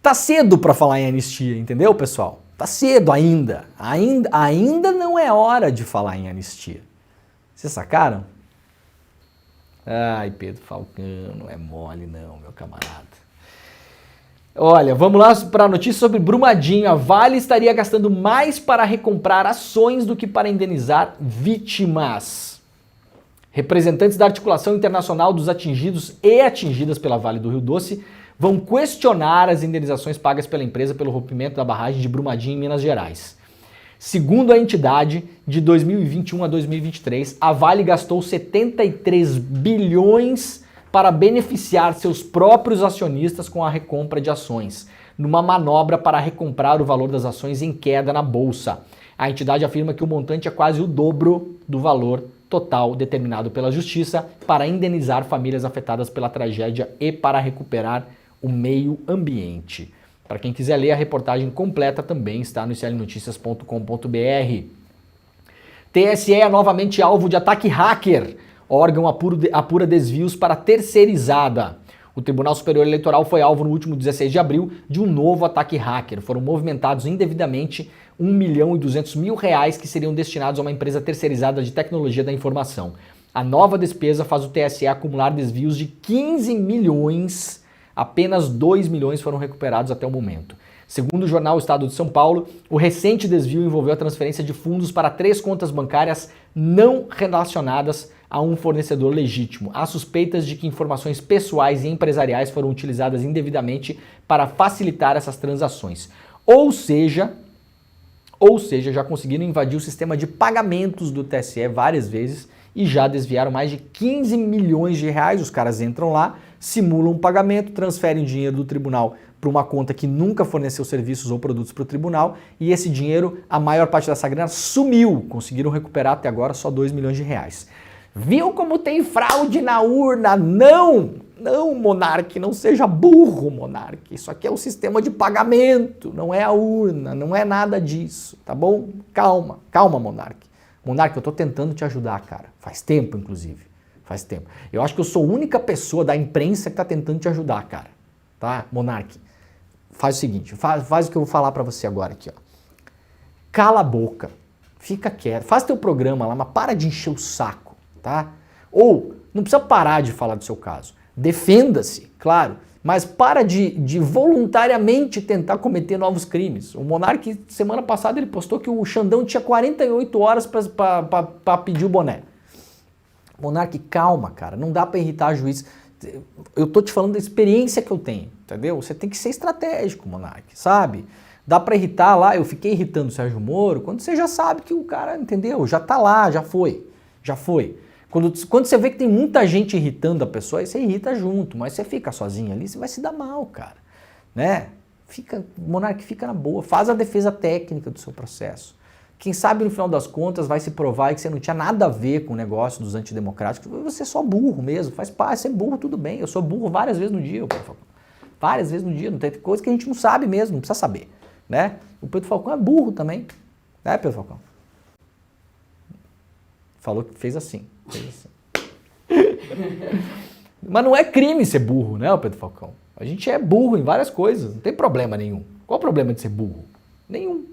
tá cedo para falar em anistia, entendeu, pessoal? Tá cedo ainda. Ainda não é hora de falar em anistia. Vocês sacaram? Ai, Pedro Falcão, não é mole não, meu camarada. Olha, vamos lá para a notícia sobre Brumadinho. A Vale estaria gastando mais para recomprar ações do que para indenizar vítimas. Representantes da Articulação Internacional dos Atingidos e Atingidas pela Vale do Rio Doce vão questionar as indenizações pagas pela empresa pelo rompimento da barragem de Brumadinho em Minas Gerais. Segundo a entidade, de 2021 a 2023, a Vale gastou 73 bilhões para beneficiar seus próprios acionistas com a recompra de ações, numa manobra para recomprar o valor das ações em queda na bolsa. A entidade afirma que o montante é quase o dobro do valor total determinado pela Justiça para indenizar famílias afetadas pela tragédia e para recuperar o meio ambiente. Para quem quiser ler, a reportagem completa também está no iclnoticias.com.br. TSE é novamente alvo de ataque hacker. Órgão apura desvios para terceirizada. O Tribunal Superior Eleitoral foi alvo no último 16 de abril de um novo ataque hacker. Foram movimentados indevidamente R$1.200.000 que seriam destinados a uma empresa terceirizada de tecnologia da informação. A nova despesa faz o TSE acumular desvios de 15 milhões, apenas 2 milhões foram recuperados até o momento. Segundo o jornal Estado de São Paulo, o recente desvio envolveu a transferência de fundos para 3 contas bancárias não relacionadas a um fornecedor legítimo. Há suspeitas de que informações pessoais e empresariais foram utilizadas indevidamente para facilitar essas transações. Ou seja, já conseguiram invadir o sistema de pagamentos do TSE várias vezes e já desviaram mais de 15 milhões de reais. Os caras entram lá, simulam um pagamento, transferem dinheiro do tribunal para uma conta que nunca forneceu serviços ou produtos para o tribunal e esse dinheiro, a maior parte dessa grana sumiu. Conseguiram recuperar até agora só 2 milhões de reais. Viu como tem fraude na urna? Não, Monark, não seja burro, Monark. Isso aqui é um sistema de pagamento, não é a urna, não é nada disso, tá bom? Calma, Monark. Monark, eu tô tentando te ajudar, cara. Faz tempo, inclusive. Faz tempo. Eu acho que eu sou a única pessoa da imprensa que tá tentando te ajudar, cara. Tá, Monark? Faz o seguinte, faz o que eu vou falar pra você agora aqui, ó. Cala a boca. Fica quieto, faz teu programa lá, mas para de encher o saco, tá? Ou, não precisa parar de falar do seu caso. Defenda-se, claro, mas para de voluntariamente tentar cometer novos crimes. O Monark, semana passada, ele postou que o Xandão tinha 48 horas para pedir o boné. Monark, calma, cara, não dá para irritar juiz. Eu tô te falando da experiência que eu tenho, entendeu? Você tem que ser estratégico, Monark, sabe? Dá para irritar lá, eu fiquei irritando o Sérgio Moro, quando você já sabe que o cara, entendeu? Já tá lá, já foi. Quando você vê que tem muita gente irritando a pessoa, aí você irrita junto, mas você fica sozinho ali, você vai se dar mal, cara, né? Monark, fica na boa, faz a defesa técnica do seu processo. Quem sabe no final das contas vai se provar que você não tinha nada a ver com o negócio dos antidemocráticos, você é só burro mesmo, faz parte, ser burro tudo bem, eu sou burro várias vezes no dia, várias vezes no dia, não tem coisa que a gente não sabe mesmo, não precisa saber, né? O Pedro Falcão é burro também, né, Pedro Falcão? Falou que fez assim. Mas não é crime ser burro, né, Pedro Falcão? A gente é burro em várias coisas, não tem problema nenhum. Qual o problema de ser burro? Nenhum.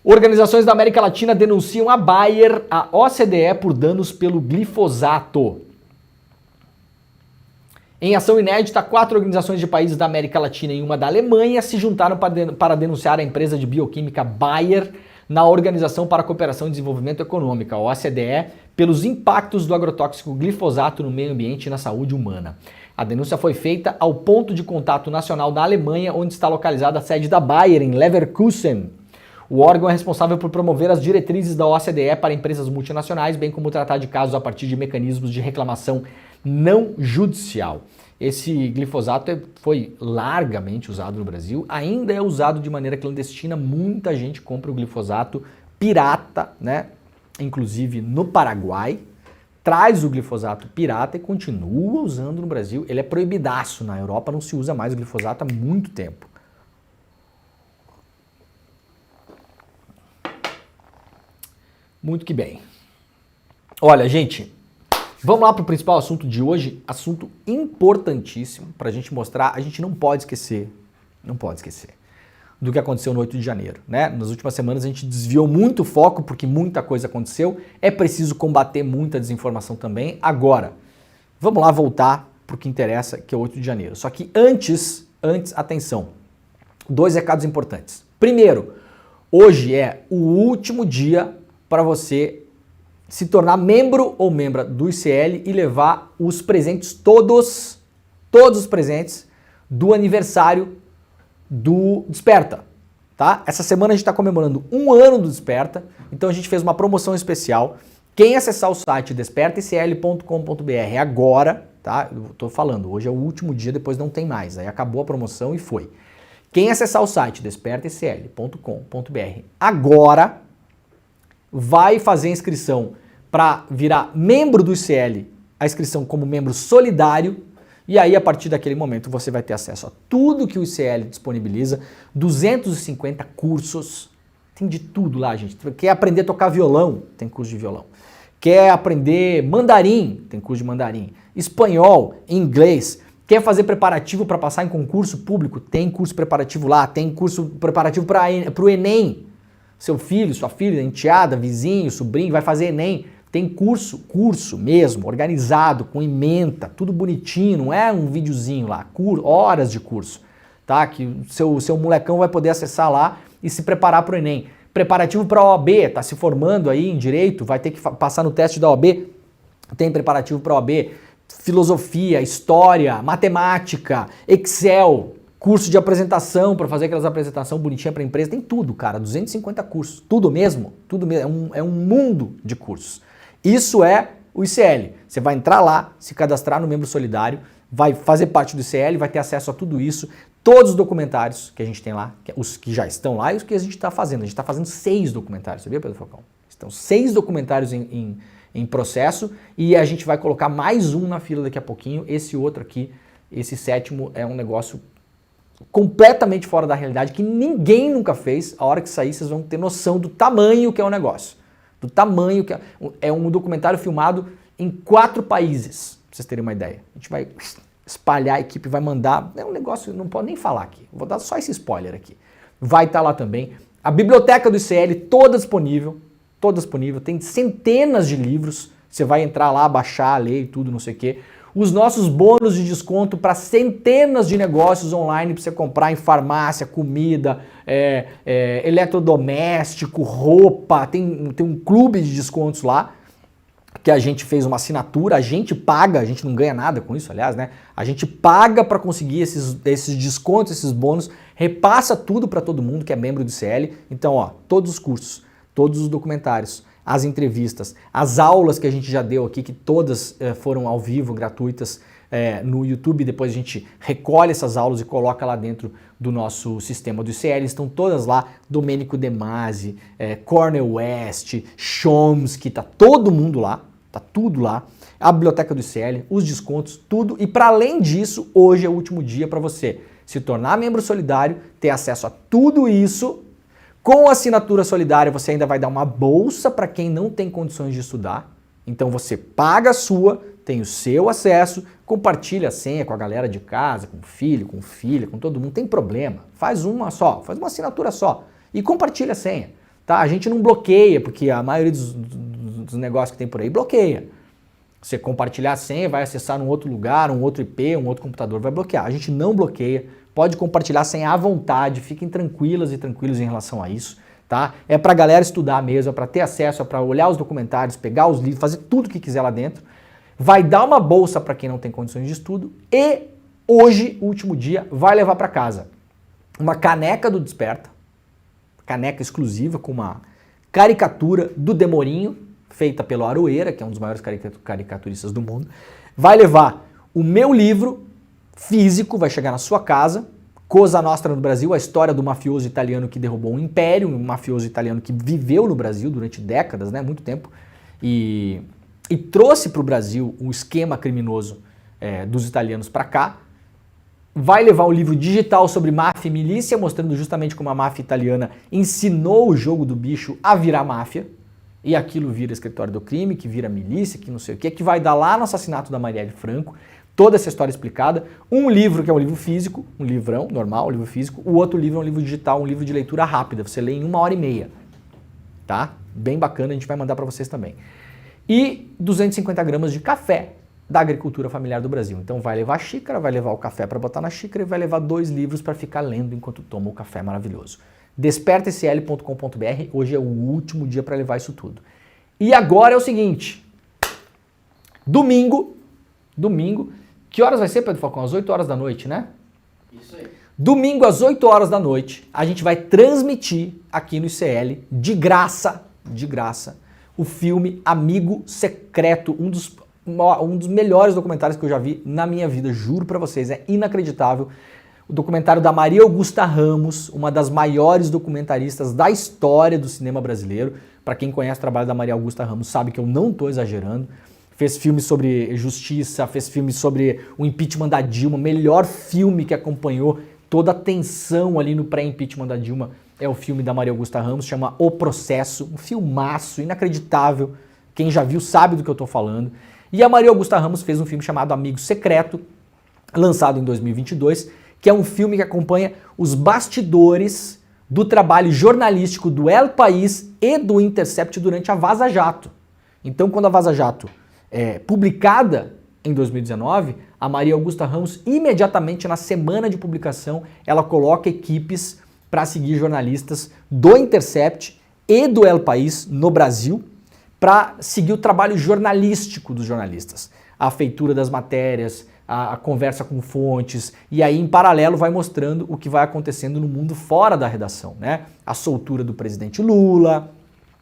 Organizações da América Latina denunciam a Bayer, a OCDE, por danos pelo glifosato. Em ação inédita, 4 organizações de países da América Latina e uma da Alemanha se juntaram para denunciar a empresa de bioquímica Bayer na Organização para a Cooperação e Desenvolvimento Econômico, a OCDE, pelos impactos do agrotóxico glifosato no meio ambiente e na saúde humana. A denúncia foi feita ao ponto de contato nacional da Alemanha, onde está localizada a sede da Bayer, em Leverkusen. O órgão é responsável por promover as diretrizes da OCDE para empresas multinacionais, bem como tratar de casos a partir de mecanismos de reclamação não judicial. Esse glifosato foi largamente usado no Brasil, ainda é usado de maneira clandestina, muita gente compra o glifosato pirata, né? Inclusive no Paraguai, traz o glifosato pirata e continua usando no Brasil. Ele é proibidaço na Europa, não se usa mais o glifosato há muito tempo. Muito que bem. Olha, gente, vamos lá para o principal assunto de hoje, assunto importantíssimo para a gente mostrar, a gente não pode esquecer do que aconteceu no 8 de janeiro, né? Nas últimas semanas a gente desviou muito o foco porque muita coisa aconteceu, é preciso combater muita desinformação também. Agora, vamos lá voltar para o que interessa, que é o 8 de janeiro. Só que antes, atenção, 2 recados importantes. Primeiro, hoje é o último dia para você se tornar membro ou membra do ICL e levar os presentes, todos os presentes do aniversário do Desperta, tá? Essa semana a gente está comemorando 1 ano do Desperta, então a gente fez uma promoção especial. Quem acessar o site despertaicl.com.br agora, tá? Eu tô falando, hoje é o último dia, depois não tem mais, aí acabou a promoção e foi. Quem acessar o site despertaicl.com.br agora vai fazer a inscrição para virar membro do ICL, a inscrição como membro solidário, e aí a partir daquele momento você vai ter acesso a tudo que o ICL disponibiliza, 250 cursos, tem de tudo lá, gente. Quer aprender a tocar violão? Tem curso de violão. Quer aprender mandarim? Tem curso de mandarim. Espanhol, inglês. Quer fazer preparativo para passar em concurso público? Tem curso preparativo lá, tem curso preparativo para o Enem. Seu filho, sua filha, enteada, vizinho, sobrinho, vai fazer Enem. Tem curso mesmo, organizado, com ementa, tudo bonitinho, não é um videozinho lá, horas de curso, tá? Que o seu molecão vai poder acessar lá e se preparar para o Enem. Preparativo para a OAB, tá se formando aí em Direito, vai ter que passar no teste da OAB, tem preparativo para a OAB, filosofia, história, matemática, Excel, curso de apresentação para fazer aquelas apresentações bonitinhas para a empresa, tem tudo, cara, 250 cursos, tudo mesmo, é um mundo de cursos. Isso é o ICL. Você vai entrar lá, se cadastrar no membro solidário, vai fazer parte do ICL, vai ter acesso a tudo isso, todos os documentários que a gente tem lá, os que já estão lá e os que a gente está fazendo. A gente está fazendo 6 documentários, sabia, Pedro Falcão? Estão 6 documentários em processo e a gente vai colocar mais um na fila daqui a pouquinho. Esse outro aqui, esse 7º, é um negócio completamente fora da realidade que ninguém nunca fez. A hora que sair, vocês vão ter noção do tamanho que é o negócio. Do tamanho que é um documentário filmado em 4 países, pra vocês terem uma ideia. A gente vai espalhar a equipe, vai mandar, é um negócio, não pode nem falar aqui, vou dar só esse spoiler aqui. Vai estar lá também, A biblioteca do ICL toda disponível, tem centenas de livros, você vai entrar lá, baixar, ler e tudo, não sei o quê. Os nossos bônus de desconto para centenas de negócios online para você comprar em farmácia, comida, eletrodoméstico, roupa, tem um clube de descontos lá, que a gente fez uma assinatura, a gente paga, a gente não ganha nada com isso, aliás, né? A gente paga para conseguir esses descontos, esses bônus, repassa tudo para todo mundo que é membro do ICL. Então, ó, todos os cursos, todos os documentários, as entrevistas, as aulas que a gente já deu aqui, que todas foram ao vivo, gratuitas, no YouTube, depois a gente recolhe essas aulas e coloca lá dentro do nosso sistema do ICL, estão todas lá, Domênico De Masi, Cornel West, Chomsky, tá todo mundo lá, tá tudo lá, a biblioteca do ICL, os descontos, tudo, e para além disso, hoje é o último dia para você se tornar membro solidário, ter acesso a tudo isso. Com a assinatura solidária você ainda vai dar uma bolsa para quem não tem condições de estudar. Então você paga a sua, tem o seu acesso, compartilha a senha com a galera de casa, com o filho, com filha, com todo mundo, tem problema. Faz uma assinatura só e compartilha a senha. Tá? A gente não bloqueia, porque a maioria dos negócios que tem por aí bloqueia. Você compartilhar a senha, vai acessar num outro lugar, um outro IP, um outro computador, vai bloquear. A gente não bloqueia. Pode compartilhar sem à vontade, fiquem tranquilas e tranquilos em relação a isso, tá? É pra galera estudar mesmo, é pra ter acesso, é pra olhar os documentários, pegar os livros, fazer tudo o que quiser lá dentro. Vai dar uma bolsa para quem não tem condições de estudo e hoje, último dia, vai levar para casa uma caneca do Desperta, caneca exclusiva com uma caricatura do Demorinho, feita pelo Aroeira, que é um dos maiores caricaturistas do mundo. Vai levar o meu livro físico, vai chegar na sua casa, Cosa Nostra no Brasil, a história do mafioso italiano que derrubou um império, um mafioso italiano que viveu no Brasil durante décadas, né, muito tempo, e trouxe para o Brasil o esquema criminoso dos italianos para cá. Vai levar um livro digital sobre máfia e milícia, mostrando justamente como a máfia italiana ensinou o jogo do bicho a virar máfia, e aquilo vira escritório do crime, que vira milícia, que não sei o que vai dar lá no assassinato da Marielle Franco, toda essa história explicada. Um livro que é um livro físico, um livrão normal, um livro físico. O outro livro é um livro digital, um livro de leitura rápida. Você lê em 1h30, tá? Bem bacana, a gente vai mandar para vocês também. E 250 gramas de café da agricultura familiar do Brasil. Então vai levar a xícara, vai levar o café para botar na xícara e vai levar 2 livros para ficar lendo enquanto toma o café maravilhoso. Despertacl.com.br, hoje é o último dia para levar isso tudo. E agora é o seguinte, domingo, que horas vai ser, Pedro Falcão? Às 8 horas da noite, né? Isso aí. Domingo às 8 horas da noite, a gente vai transmitir aqui no ICL, de graça, o filme Amigo Secreto, um dos melhores documentários que eu já vi na minha vida, juro pra vocês, é inacreditável. O documentário da Maria Augusta Ramos, uma das maiores documentaristas da história do cinema brasileiro. Para quem conhece o trabalho da Maria Augusta Ramos sabe que eu não estou exagerando. Fez filmes sobre justiça, fez filmes sobre o impeachment da Dilma, melhor filme que acompanhou toda a tensão ali no pré-impeachment da Dilma é o filme da Maria Augusta Ramos, chama O Processo, um filmaço, inacreditável. Quem já viu sabe do que eu estou falando. E a Maria Augusta Ramos fez um filme chamado Amigo Secreto, lançado em 2022, que é um filme que acompanha os bastidores do trabalho jornalístico do El País e do Intercept durante a Vaza Jato. Então, quando a Vaza Jato é publicada em 2019, a Maria Augusta Ramos, imediatamente na semana de publicação, ela coloca equipes para seguir jornalistas do Intercept e do El País no Brasil, para seguir o trabalho jornalístico dos jornalistas. A feitura das matérias, a conversa com fontes, e aí em paralelo vai mostrando o que vai acontecendo no mundo fora da redação, né? A soltura do presidente Lula,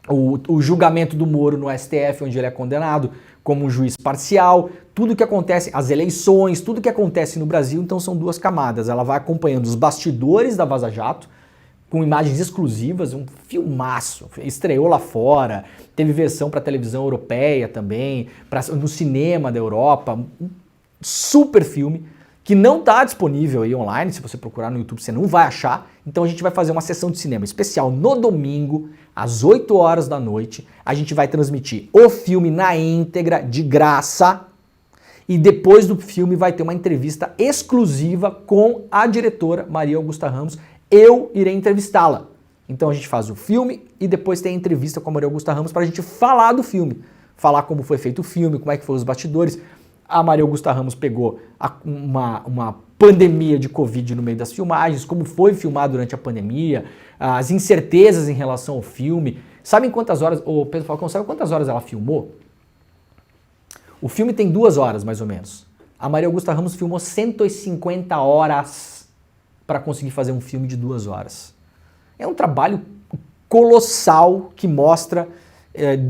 o julgamento do Moro no STF, onde ele é condenado como um juiz parcial, tudo que acontece, as eleições, tudo que acontece no Brasil, então são 2 camadas. Ela vai acompanhando os bastidores da Vaza Jato, com imagens exclusivas, um filmaço, estreou lá fora, teve versão para televisão europeia também, no cinema da Europa, um super filme que não está disponível aí online, se você procurar no YouTube você não vai achar, então a gente vai fazer uma sessão de cinema especial no domingo, às 8 horas da noite, a gente vai transmitir o filme na íntegra, de graça, e depois do filme vai ter uma entrevista exclusiva com a diretora Maria Augusta Ramos. Eu irei entrevistá-la. Então a gente faz o filme e depois tem a entrevista com a Maria Augusta Ramos para a gente falar do filme. Falar como foi feito o filme, como é que foram os bastidores. A Maria Augusta Ramos pegou uma pandemia de Covid no meio das filmagens, como foi filmar durante a pandemia, as incertezas em relação ao filme. Sabem quantas horas, o Pedro Falcão, sabe quantas horas ela filmou? O filme tem 2 horas, mais ou menos. A Maria Augusta Ramos filmou 150 horas para conseguir fazer um filme de 2 horas. É um trabalho colossal que mostra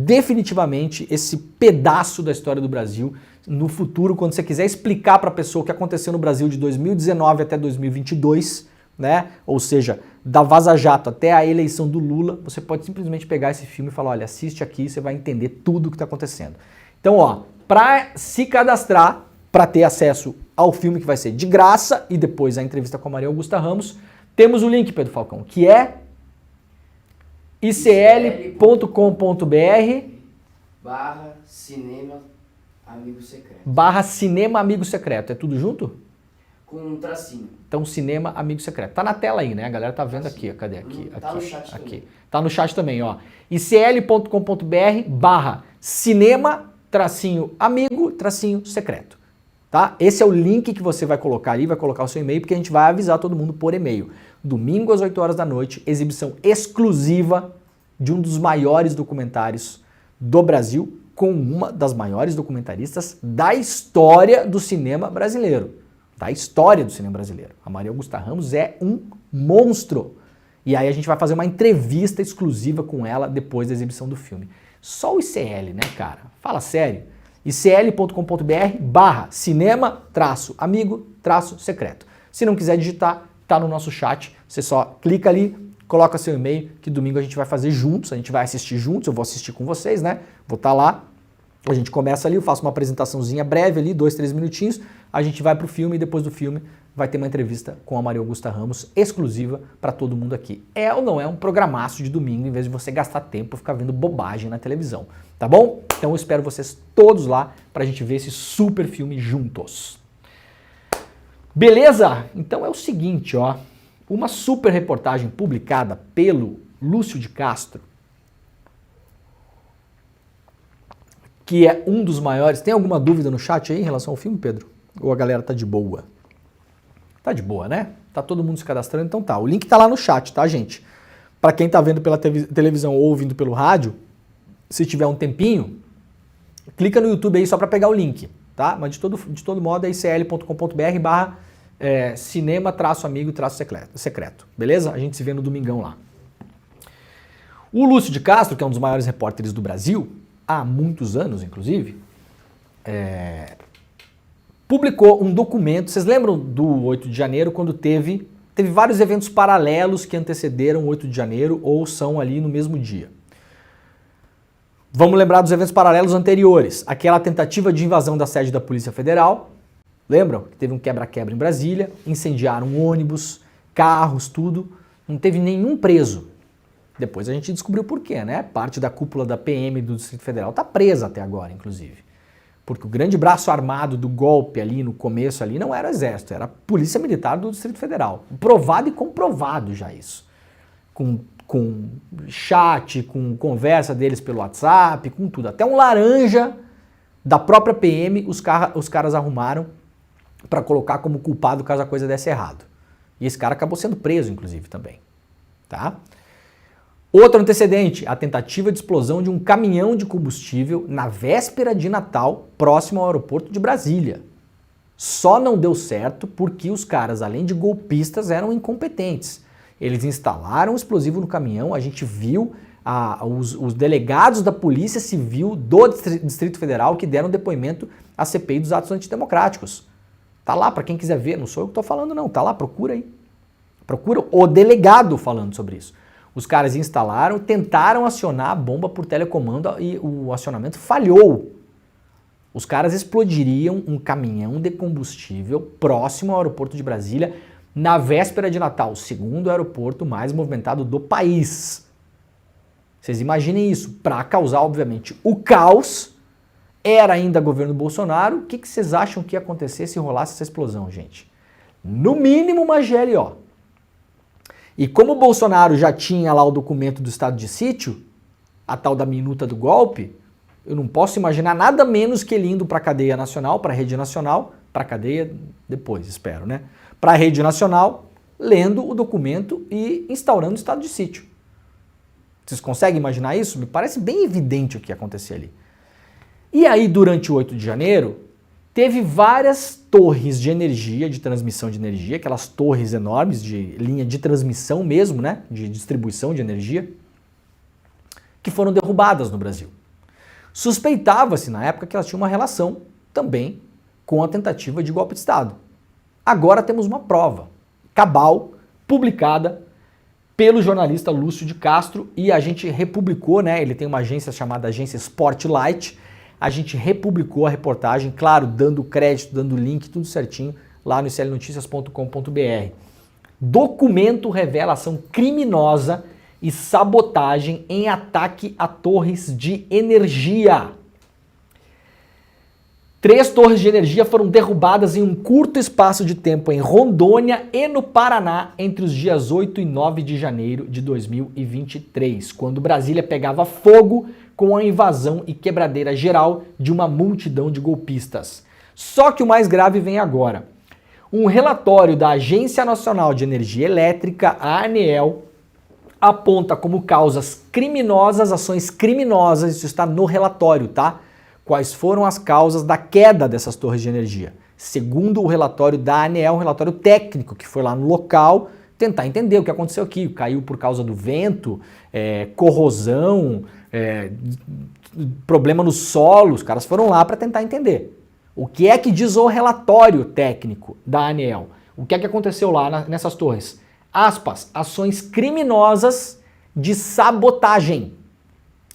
definitivamente esse pedaço da história do Brasil. No futuro, quando você quiser explicar para a pessoa o que aconteceu no Brasil de 2019 até 2022, né? Ou seja, da Vaza Jato até a eleição do Lula, você pode simplesmente pegar esse filme e falar, olha, assiste aqui, você vai entender tudo o que está acontecendo. Então, ó, para se cadastrar, para ter acesso ao filme que vai ser de graça e depois a entrevista com a Maria Augusta Ramos, temos o link, Pedro Falcão, que é icl.com.br/cinema amigo secreto. /cinema amigo secreto. É tudo junto? Com um tracinho. Então, cinema amigo secreto. Tá na tela aí, né? A galera tá vendo aqui. Cadê? Aqui. Tá no chat aqui. também. Tá no chat também, ó. icl.com.br/cinema-amigo-secreto. Tá? Esse é o link que você vai colocar ali, vai colocar o seu e-mail, porque a gente vai avisar todo mundo por e-mail. Domingo às 8 horas da noite, exibição exclusiva de um dos maiores documentários do Brasil, com uma das maiores documentaristas da história do cinema brasileiro. Da história do cinema brasileiro. A Maria Augusta Ramos é um monstro. E aí a gente vai fazer uma entrevista exclusiva com ela depois da exibição do filme. Só o ICL, né, cara? Fala sério. icl.com.br/cinema-amigo-secreto. Se não quiser digitar, tá no nosso chat. Você só clica ali, coloca seu e-mail, que domingo a gente vai fazer juntos, a gente vai assistir juntos, eu vou assistir com vocês, né? Vou estar lá. A gente começa ali, eu faço uma apresentaçãozinha breve ali, 2, 3 minutinhos, a gente vai pro filme e depois do filme vai ter uma entrevista com a Maria Augusta Ramos exclusiva para todo mundo aqui. É ou não é um programaço de domingo, em vez de você gastar tempo ficar vendo bobagem na televisão, tá bom? Então eu espero vocês todos lá pra gente ver esse super filme juntos. Beleza? Então é o seguinte, ó, uma super reportagem publicada pelo Lúcio de Castro, que é um dos maiores. Tem alguma dúvida no chat aí em relação ao filme, Pedro? Ou a galera tá de boa? Tá de boa, né? Tá todo mundo se cadastrando, então tá. O link tá lá no chat, tá, gente? Para quem tá vendo pela televisão ou ouvindo pelo rádio, se tiver um tempinho, clica no YouTube aí só para pegar o link, tá? Mas de todo modo é icl.com.br/cinema-amigo-secreto, beleza? A gente se vê no domingão lá. O Lúcio de Castro, que é um dos maiores repórteres do Brasil, há muitos anos, inclusive, publicou um documento. Vocês lembram do 8 de janeiro, quando teve vários eventos paralelos que antecederam o 8 de janeiro ou são ali no mesmo dia? Vamos lembrar dos eventos paralelos anteriores. Aquela tentativa de invasão da sede da Polícia Federal. Lembram? Que teve um quebra-quebra em Brasília, incendiaram ônibus, carros, tudo. Não teve nenhum preso. Depois a gente descobriu por quê, né? Parte da cúpula da PM do Distrito Federal está presa até agora, inclusive. Porque o grande braço armado do golpe ali no começo ali não era o Exército, era a Polícia Militar do Distrito Federal. Provado e comprovado já isso. Com chat, com conversa deles pelo WhatsApp, com tudo. Até um laranja da própria PM os caras arrumaram para colocar como culpado caso a coisa desse errado. E esse cara acabou sendo preso, inclusive, também. Tá? Outro antecedente, a tentativa de explosão de um caminhão de combustível na véspera de Natal, próximo ao aeroporto de Brasília. Só não deu certo porque os caras, além de golpistas, eram incompetentes. Eles instalaram um explosivo no caminhão, a gente viu os delegados da Polícia Civil do Distrito Federal que deram depoimento à CPI dos atos antidemocráticos. Tá lá, para quem quiser ver, não sou eu que tô falando não, tá lá, procura aí. Procura o delegado falando sobre isso. Os caras instalaram, tentaram acionar a bomba por telecomando e o acionamento falhou. Os caras explodiriam um caminhão de combustível próximo ao aeroporto de Brasília na véspera de Natal, segundo aeroporto mais movimentado do país. Vocês imaginem isso, para causar, obviamente, o caos. Era ainda governo Bolsonaro. O que vocês acham que ia acontecer se rolasse essa explosão, gente? No mínimo uma GLO. E como o Bolsonaro já tinha lá o documento do estado de sítio, a tal da minuta do golpe, eu não posso imaginar nada menos que ele indo para a cadeia nacional, para a rede nacional, para a cadeia depois, espero, né? Para a rede nacional, lendo o documento e instaurando o estado de sítio. Vocês conseguem imaginar isso? Me parece bem evidente o que ia acontecer ali. E aí, durante o 8 de janeiro, teve várias torres de energia, de transmissão de energia, aquelas torres enormes de linha de transmissão mesmo, né? De distribuição de energia, que foram derrubadas no Brasil. Suspeitava-se na época que elas tinham uma relação também com a tentativa de golpe de Estado. Agora temos uma prova cabal, publicada pelo jornalista Lúcio de Castro, e a gente republicou, né? Ele tem uma agência chamada Agência Spotlight. A gente republicou a reportagem, claro, dando crédito, dando link, tudo certinho, lá no iclnoticias.com.br. Documento revela ação criminosa e sabotagem em ataque a torres de energia. 3 torres de energia foram derrubadas em um curto espaço de tempo em Rondônia e no Paraná entre os dias 8 e 9 de janeiro de 2023, quando Brasília pegava fogo com a invasão e quebradeira geral de uma multidão de golpistas. Só que o mais grave vem agora. Um relatório da Agência Nacional de Energia Elétrica, a ANEEL, aponta como causas criminosas, ações criminosas, isso está no relatório, tá? Quais foram as causas da queda dessas torres de energia? Segundo o relatório da ANEEL, um relatório técnico que foi lá no local tentar entender o que aconteceu aqui. Caiu por causa do vento, corrosão, problema no solo. Os caras foram lá para tentar entender. O que é que diz o relatório técnico da ANEEL? O que é que aconteceu lá nessas torres? Aspas, ações criminosas de sabotagem.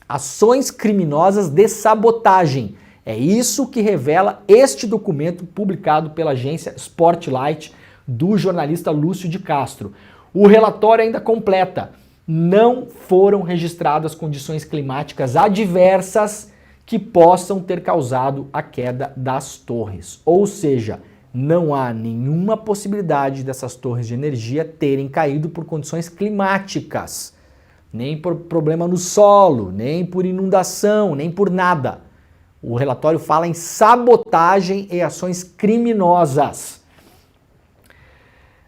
Ações criminosas de sabotagem. É isso que revela este documento publicado pela agência Spotlight do jornalista Lúcio de Castro. O relatório ainda completa: não foram registradas condições climáticas adversas que possam ter causado a queda das torres. Ou seja, não há nenhuma possibilidade dessas torres de energia terem caído por condições climáticas, nem por problema no solo, nem por inundação, nem por nada. O relatório fala em sabotagem e ações criminosas.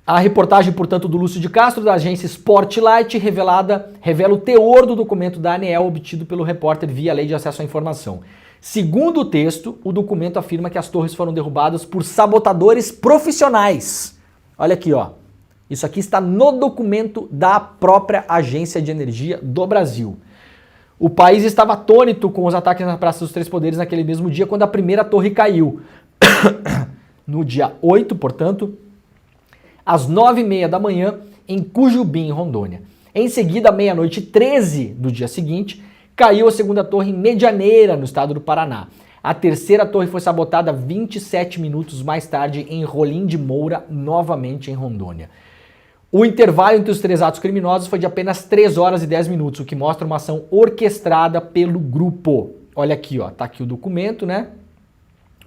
A reportagem, portanto, do Lúcio de Castro, da agência Spotlight, revela o teor do documento da ANEEL obtido pelo repórter via Lei de Acesso à Informação. Segundo o texto, o documento afirma que as torres foram derrubadas por sabotadores profissionais. Olha aqui, ó. Isso aqui está no documento da própria Agência de Energia do Brasil. O país estava atônito com os ataques na Praça dos Três Poderes naquele mesmo dia, quando a primeira torre caiu. No dia 8, portanto, às 9h30 da manhã, em Cujubim, Rondônia. Em seguida, à meia-noite 13 do dia seguinte, caiu a segunda torre em Medianeira, no estado do Paraná. A terceira torre foi sabotada 27 minutos mais tarde em Rolim de Moura, novamente em Rondônia. O intervalo entre os 3 atos criminosos foi de apenas 3 horas e 10 minutos, o que mostra uma ação orquestrada pelo grupo. Olha aqui, ó, tá aqui o documento, né?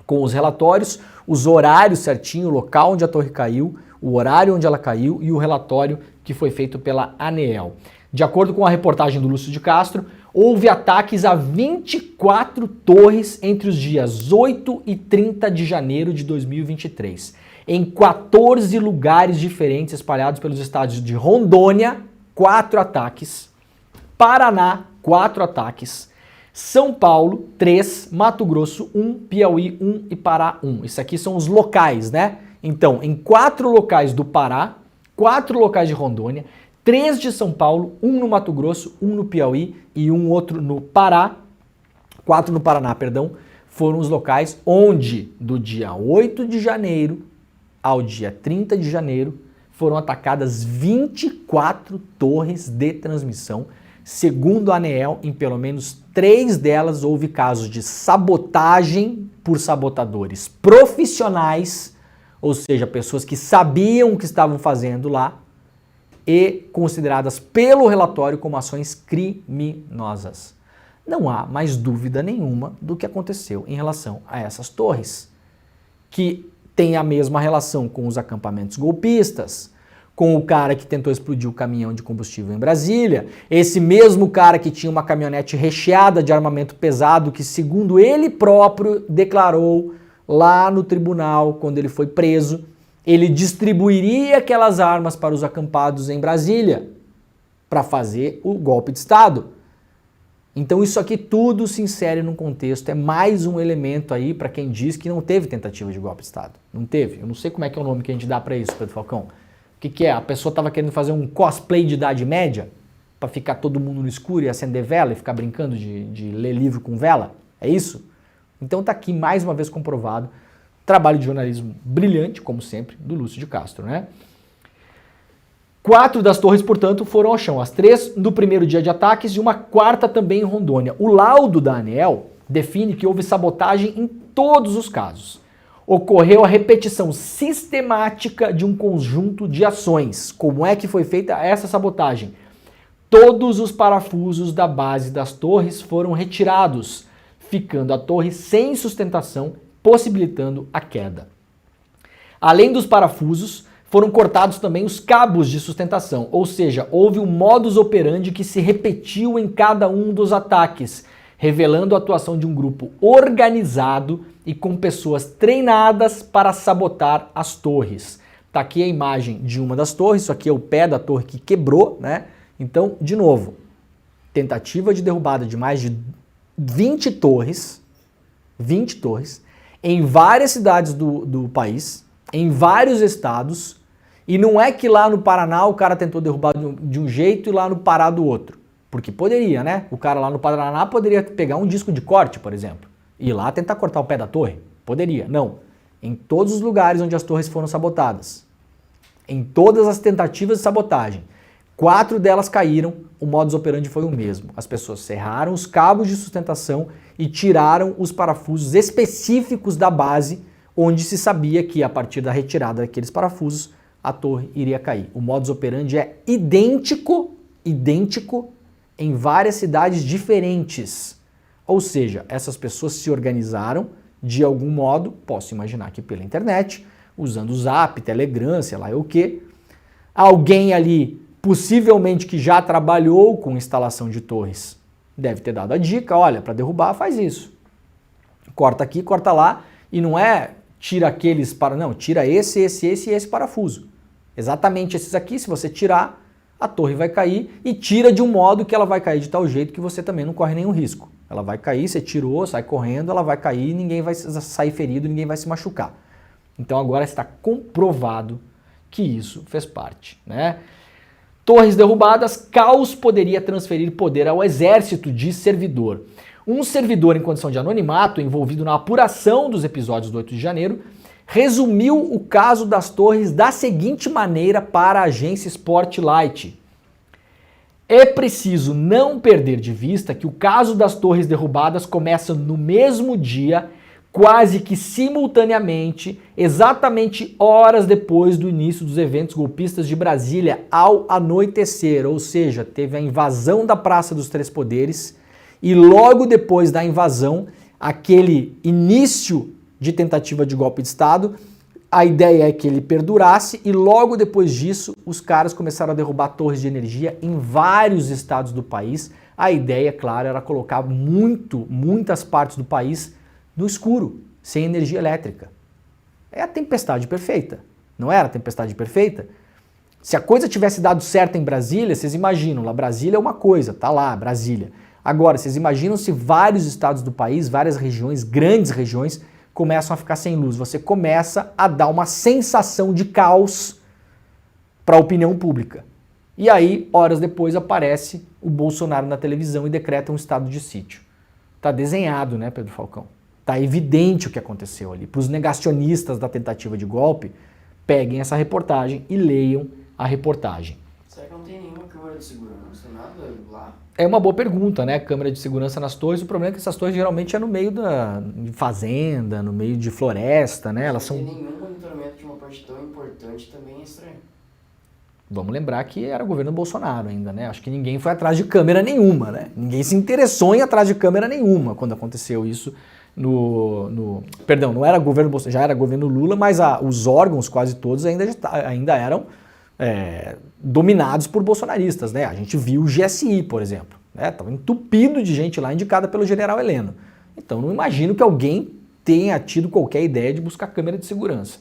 Com os relatórios, os horários certinho, o local onde a torre caiu, o horário onde ela caiu e o relatório que foi feito pela ANEEL. De acordo com a reportagem do Lúcio de Castro, houve ataques a 24 torres entre os dias 8 e 30 de janeiro de 2023, em 14 lugares diferentes espalhados pelos estados de Rondônia, 4 ataques, Paraná, 4 ataques, São Paulo, 3, Mato Grosso, 1, Piauí, 1 e Pará, 1. Isso aqui são os locais, né? Então, em 4 locais do Pará, 4 locais de Rondônia, 3 de São Paulo, 1 no Mato Grosso, 1 no Piauí e 1 outro no Pará, 4 no Paraná, perdão, foram os locais onde, do dia 8 de janeiro ao dia 30 de janeiro, foram atacadas 24 torres de transmissão. Segundo a ANEEL, em pelo menos 3 delas houve casos de sabotagem por sabotadores profissionais, ou seja, pessoas que sabiam o que estavam fazendo lá, e consideradas pelo relatório como ações criminosas. Não há mais dúvida nenhuma do que aconteceu em relação a essas torres, que tem a mesma relação com os acampamentos golpistas, com o cara que tentou explodir o caminhão de combustível em Brasília, esse mesmo cara que tinha uma caminhonete recheada de armamento pesado, que segundo ele próprio declarou lá no tribunal, quando ele foi preso, ele distribuiria aquelas armas para os acampados em Brasília, para fazer o golpe de Estado. Então isso aqui tudo se insere num contexto, é mais um elemento aí para quem diz que não teve tentativa de golpe de Estado. Não teve. Eu não sei como é que é o nome que a gente dá para isso, Pedro Falcão. O que é? A pessoa estava querendo fazer um cosplay de Idade Média para ficar todo mundo no escuro e acender vela e ficar brincando de ler livro com vela? É isso? Então tá aqui mais uma vez comprovado. Trabalho de jornalismo brilhante, como sempre, do Lúcio de Castro, né? 4 das torres, portanto, foram ao chão. As 3 no primeiro dia de ataques e uma quarta também em Rondônia. O laudo da ANEEL define que houve sabotagem em todos os casos. Ocorreu a repetição sistemática de um conjunto de ações. Como é que foi feita essa sabotagem? Todos os parafusos da base das torres foram retirados, ficando a torre sem sustentação, possibilitando a queda. Além dos parafusos, foram cortados também os cabos de sustentação, ou seja, houve um modus operandi que se repetiu em cada um dos ataques, revelando a atuação de um grupo organizado e com pessoas treinadas para sabotar as torres. Tá aqui a imagem de uma das torres, isso aqui é o pé da torre que quebrou, né? Então, de novo, tentativa de derrubada de mais de 20 torres, em várias cidades do país, em vários estados, e não é que lá no Paraná o cara tentou derrubar de um jeito e lá no Pará do outro. Porque poderia, né? O cara lá no Paraná poderia pegar um disco de corte, por exemplo, e ir lá tentar cortar o pé da torre. Poderia. Não. Em todos os lugares onde as torres foram sabotadas, em todas as tentativas de sabotagem, 4 delas caíram, o modus operandi foi o mesmo. As pessoas serraram os cabos de sustentação e tiraram os parafusos específicos da base, onde se sabia que a partir da retirada daqueles parafusos, a torre iria cair. O modus operandi é idêntico em várias cidades diferentes. Ou seja, essas pessoas se organizaram de algum modo, posso imaginar que pela internet, usando o Zap, Telegram, sei lá o quê. Alguém ali, possivelmente que já trabalhou com instalação de torres, deve ter dado a dica, olha, para derrubar faz isso. Corta aqui, corta lá, e não é tira aqueles para não, tira esse e esse parafuso. Exatamente esses aqui, se você tirar, a torre vai cair e tira de um modo que ela vai cair de tal jeito que você também não corre nenhum risco. Ela vai cair, você tirou, sai correndo, ela vai cair, ninguém vai sair ferido, ninguém vai se machucar. Então agora está comprovado que isso fez parte, né? Torres derrubadas, caos poderia transferir poder ao exército, diz servidor. Um servidor em condição de anonimato, envolvido na apuração dos episódios do 8 de janeiro, resumiu o caso das torres da seguinte maneira para a agência Spotlight. É preciso não perder de vista que o caso das torres derrubadas começa no mesmo dia, quase que simultaneamente, exatamente horas depois do início dos eventos golpistas de Brasília, ao anoitecer, ou seja, teve a invasão da Praça dos Três Poderes e logo depois da invasão, aquele início de tentativa de golpe de Estado, a ideia é que ele perdurasse e logo depois disso os caras começaram a derrubar torres de energia em vários estados do país. A ideia, claro, era colocar muitas partes do país no escuro, sem energia elétrica. É a tempestade perfeita. Não era a tempestade perfeita? Se a coisa tivesse dado certo em Brasília, vocês imaginam, lá Brasília é uma coisa, tá lá, Brasília. Agora, vocês imaginam se vários estados do país, várias regiões, grandes regiões, começam a ficar sem luz. Você começa a dar uma sensação de caos para a opinião pública. E aí, horas depois, aparece o Bolsonaro na televisão e decreta um estado de sítio. Tá desenhado, né, Pedro Falcão? Tá evidente o que aconteceu ali. Para os negacionistas da tentativa de golpe, peguem essa reportagem e leiam a reportagem. Será que não tem nenhuma câmera de segurança, nada lá? É uma boa pergunta, né? Câmera de segurança nas torres. O problema é que essas torres geralmente é no meio de fazenda, no meio de floresta, né? Elas são... Não tem nenhum monitoramento de uma parte tão importante também é estranho. Vamos lembrar que era o governo Bolsonaro ainda, né? Acho que ninguém foi atrás de câmera nenhuma, né? Ninguém se interessou em ir atrás de câmera nenhuma quando aconteceu isso Perdão, não era governo Bolsonaro, já era governo Lula, mas os órgãos quase todos ainda eram dominados por bolsonaristas, né? A gente viu o GSI, por exemplo, né? Estava entupido de gente lá indicada pelo general Heleno. Então não imagino que alguém tenha tido qualquer ideia de buscar câmera de segurança.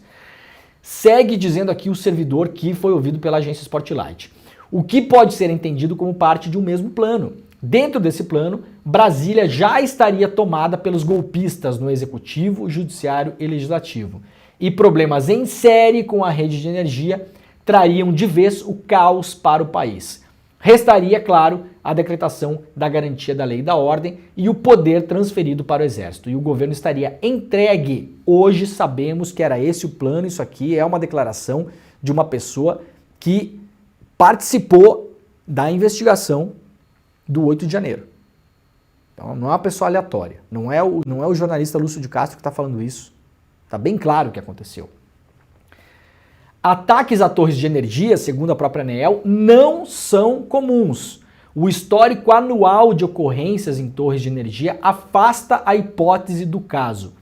Segue dizendo aqui o servidor que foi ouvido pela agência Spotlight. O que pode ser entendido como parte de um mesmo plano. Dentro desse plano, Brasília já estaria tomada pelos golpistas no executivo, judiciário e legislativo. E problemas em série com a rede de energia trariam de vez o caos para o país. Restaria, claro, a decretação da garantia da lei e da ordem e o poder transferido para o Exército. E o governo estaria entregue. Hoje sabemos que era esse o plano. Isso aqui é uma declaração de uma pessoa que participou da investigação do 8 de janeiro. Então não é uma pessoa aleatória. Não é o jornalista Lúcio de Castro que está falando isso. Está bem claro o que aconteceu. Ataques a torres de energia, segundo a própria ANEEL, não são comuns. O histórico anual de ocorrências em torres de energia afasta a hipótese do caso.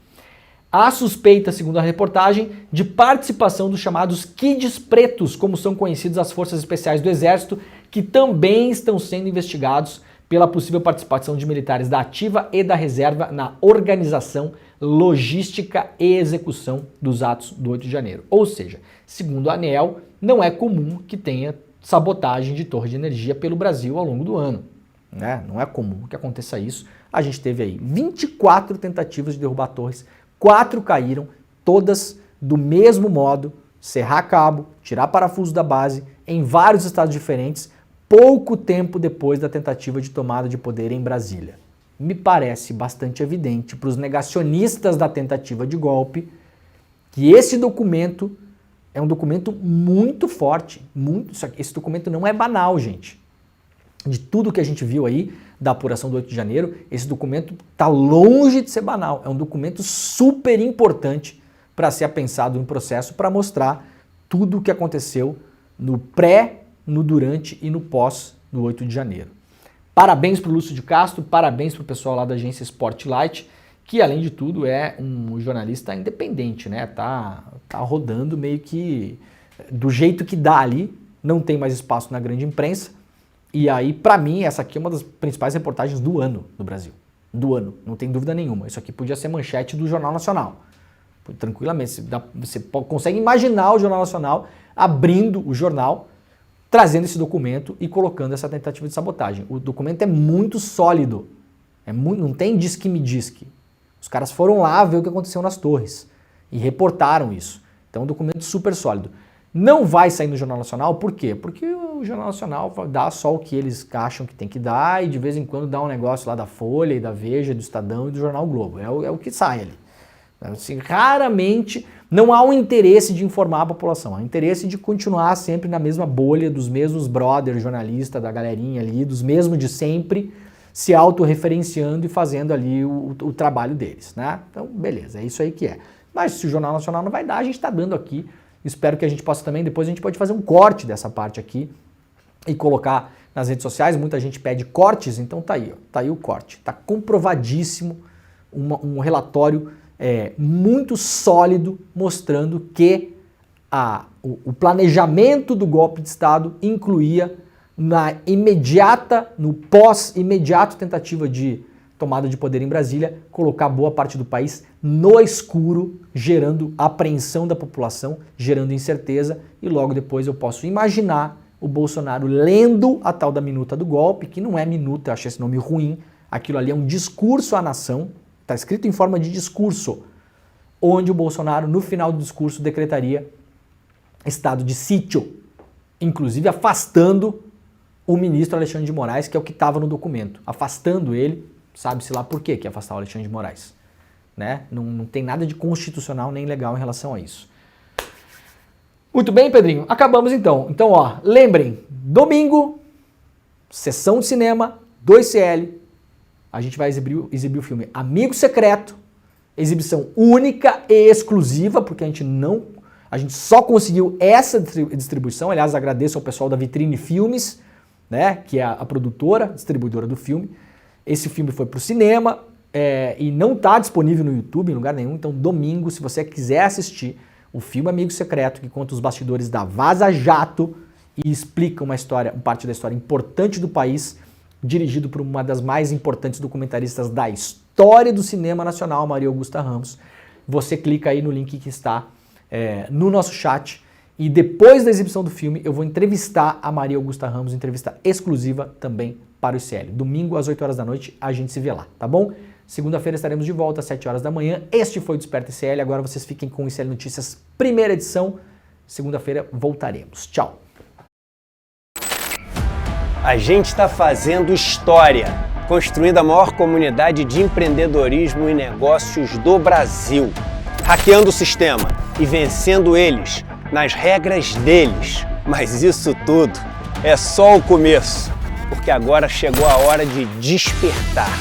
Há suspeita, segundo a reportagem, de participação dos chamados kids pretos, como são conhecidos as forças especiais do Exército, que também estão sendo investigados pela possível participação de militares da ativa e da reserva na organização, logística e execução dos atos do 8 de janeiro. Ou seja, segundo a ANEEL, não é comum que tenha sabotagem de torre de energia pelo Brasil ao longo do ano. Né? Não é comum que aconteça isso. A gente teve aí 24 tentativas de derrubar torres, 4 caíram, todas do mesmo modo, serrar cabo, tirar parafuso da base, em vários estados diferentes, pouco tempo depois da tentativa de tomada de poder em Brasília. Me parece bastante evidente para os negacionistas da tentativa de golpe que esse documento é um documento muito forte. Esse documento não é banal, gente. De tudo que a gente viu aí da apuração do 8 de janeiro, esse documento está longe de ser banal. É um documento super importante para ser pensado no processo, para mostrar tudo o que aconteceu no pré, no durante e no pós do 8 de janeiro. Parabéns para o Lúcio de Castro, parabéns para o pessoal lá da agência Spotlight, que além de tudo é um jornalista independente, né? Tá rodando meio que do jeito que dá ali, não tem mais espaço na grande imprensa. E aí, para mim, essa aqui é uma das principais reportagens do ano no Brasil. Do ano, não tem dúvida nenhuma. Isso aqui podia ser manchete do Jornal Nacional. Tranquilamente, você consegue imaginar o Jornal Nacional abrindo o jornal, trazendo esse documento e colocando essa tentativa de sabotagem. O documento é muito sólido, não tem disque-me-disque. Os caras foram lá ver o que aconteceu nas torres e reportaram isso. Então é um documento super sólido. Não vai sair no Jornal Nacional, por quê? Porque o Jornal Nacional dá só o que eles acham que tem que dar e de vez em quando dá um negócio lá da Folha e da Veja, do Estadão e do Jornal Globo. É o que sai ali. Assim, raramente não há um interesse de informar a população, há um interesse de continuar sempre na mesma bolha dos mesmos brothers jornalistas, da galerinha ali, dos mesmos de sempre, se autorreferenciando e fazendo ali o trabalho deles, né? Então, beleza, é isso aí que é. Mas se o Jornal Nacional não vai dar, a gente está dando aqui. Espero que a gente possa também, depois a gente pode fazer um corte dessa parte aqui e colocar nas redes sociais. Muita gente pede cortes, então tá aí, ó, tá aí o corte. Tá comprovadíssimo um relatório muito sólido mostrando que o planejamento do golpe de Estado incluía no pós-imediato tentativa de tomada de poder em Brasília, colocar boa parte do país no escuro, gerando apreensão da população, gerando incerteza, e logo depois eu posso imaginar o Bolsonaro lendo a tal da minuta do golpe, que não é minuta, eu acho esse nome ruim, aquilo ali é um discurso à nação, está escrito em forma de discurso, onde o Bolsonaro, no final do discurso, decretaria estado de sítio, inclusive afastando o ministro Alexandre de Moraes, que é o que estava no documento, afastando ele. Sabe-se lá por que afastar o Alexandre de Moraes. Né? Não tem nada de constitucional nem legal em relação a isso. Muito bem, Pedrinho. Acabamos então. Então, ó, lembrem, domingo, sessão de cinema, 2CL. A gente vai exibir o filme Amigo Secreto. Exibição única e exclusiva, porque a gente só conseguiu essa distribuição. Aliás, agradeço ao pessoal da Vitrine Filmes, né, que é a produtora, distribuidora do filme. Esse filme foi para o cinema e não está disponível no YouTube em lugar nenhum. Então, domingo, se você quiser assistir o filme Amigo Secreto, que conta os bastidores da Vaza Jato, e explica uma parte da história importante do país, dirigido por uma das mais importantes documentaristas da história do cinema nacional, Maria Augusta Ramos. Você clica aí no link que está no nosso chat e depois da exibição do filme eu vou entrevistar a Maria Augusta Ramos, entrevista exclusiva também para o ICL. Domingo às 8 horas da noite a gente se vê lá, tá bom? Segunda-feira estaremos de volta às 7 horas da manhã. Este foi o Desperta ICL, agora vocês fiquem com o ICL Notícias, primeira edição. Segunda-feira voltaremos. Tchau! A gente está fazendo história, construindo a maior comunidade de empreendedorismo e negócios do Brasil, hackeando o sistema e vencendo eles nas regras deles. Mas isso tudo é só o começo, porque agora chegou a hora de despertar.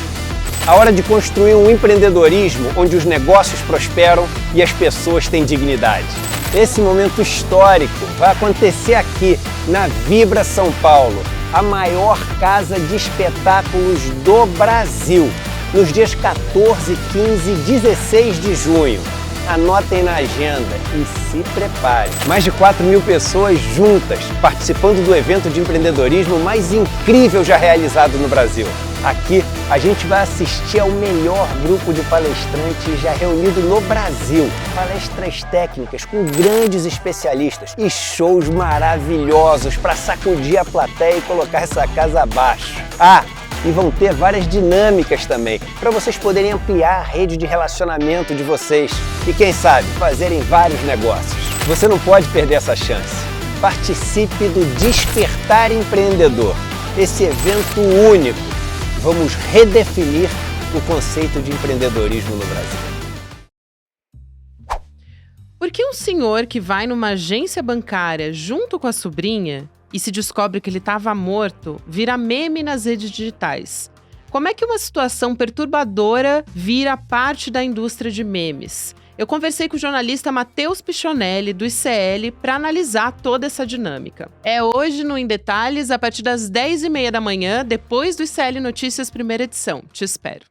A hora de construir um empreendedorismo onde os negócios prosperam e as pessoas têm dignidade. Esse momento histórico vai acontecer aqui, na Vibra São Paulo, a maior casa de espetáculos do Brasil, nos dias 14, 15 e 16 de junho. Anotem na agenda e se preparem. Mais de 4.000 pessoas juntas, participando do evento de empreendedorismo mais incrível já realizado no Brasil. Aqui a gente vai assistir ao melhor grupo de palestrantes já reunido no Brasil. Palestras técnicas com grandes especialistas e shows maravilhosos para sacudir a plateia e colocar essa casa abaixo. E vão ter várias dinâmicas também, para vocês poderem ampliar a rede de relacionamento de vocês e, quem sabe, fazerem vários negócios. Você não pode perder essa chance. Participe do Despertar Empreendedor, esse evento único. Vamos redefinir o conceito de empreendedorismo no Brasil. Por que um senhor que vai numa agência bancária junto com a sobrinha e se descobre que ele estava morto, vira meme nas redes digitais? Como é que uma situação perturbadora vira parte da indústria de memes? Eu conversei com o jornalista Matheus Pichonelli, do ICL, para analisar toda essa dinâmica. É hoje no Em Detalhes, a partir das 10h30 da manhã, depois do ICL Notícias, primeira edição. Te espero.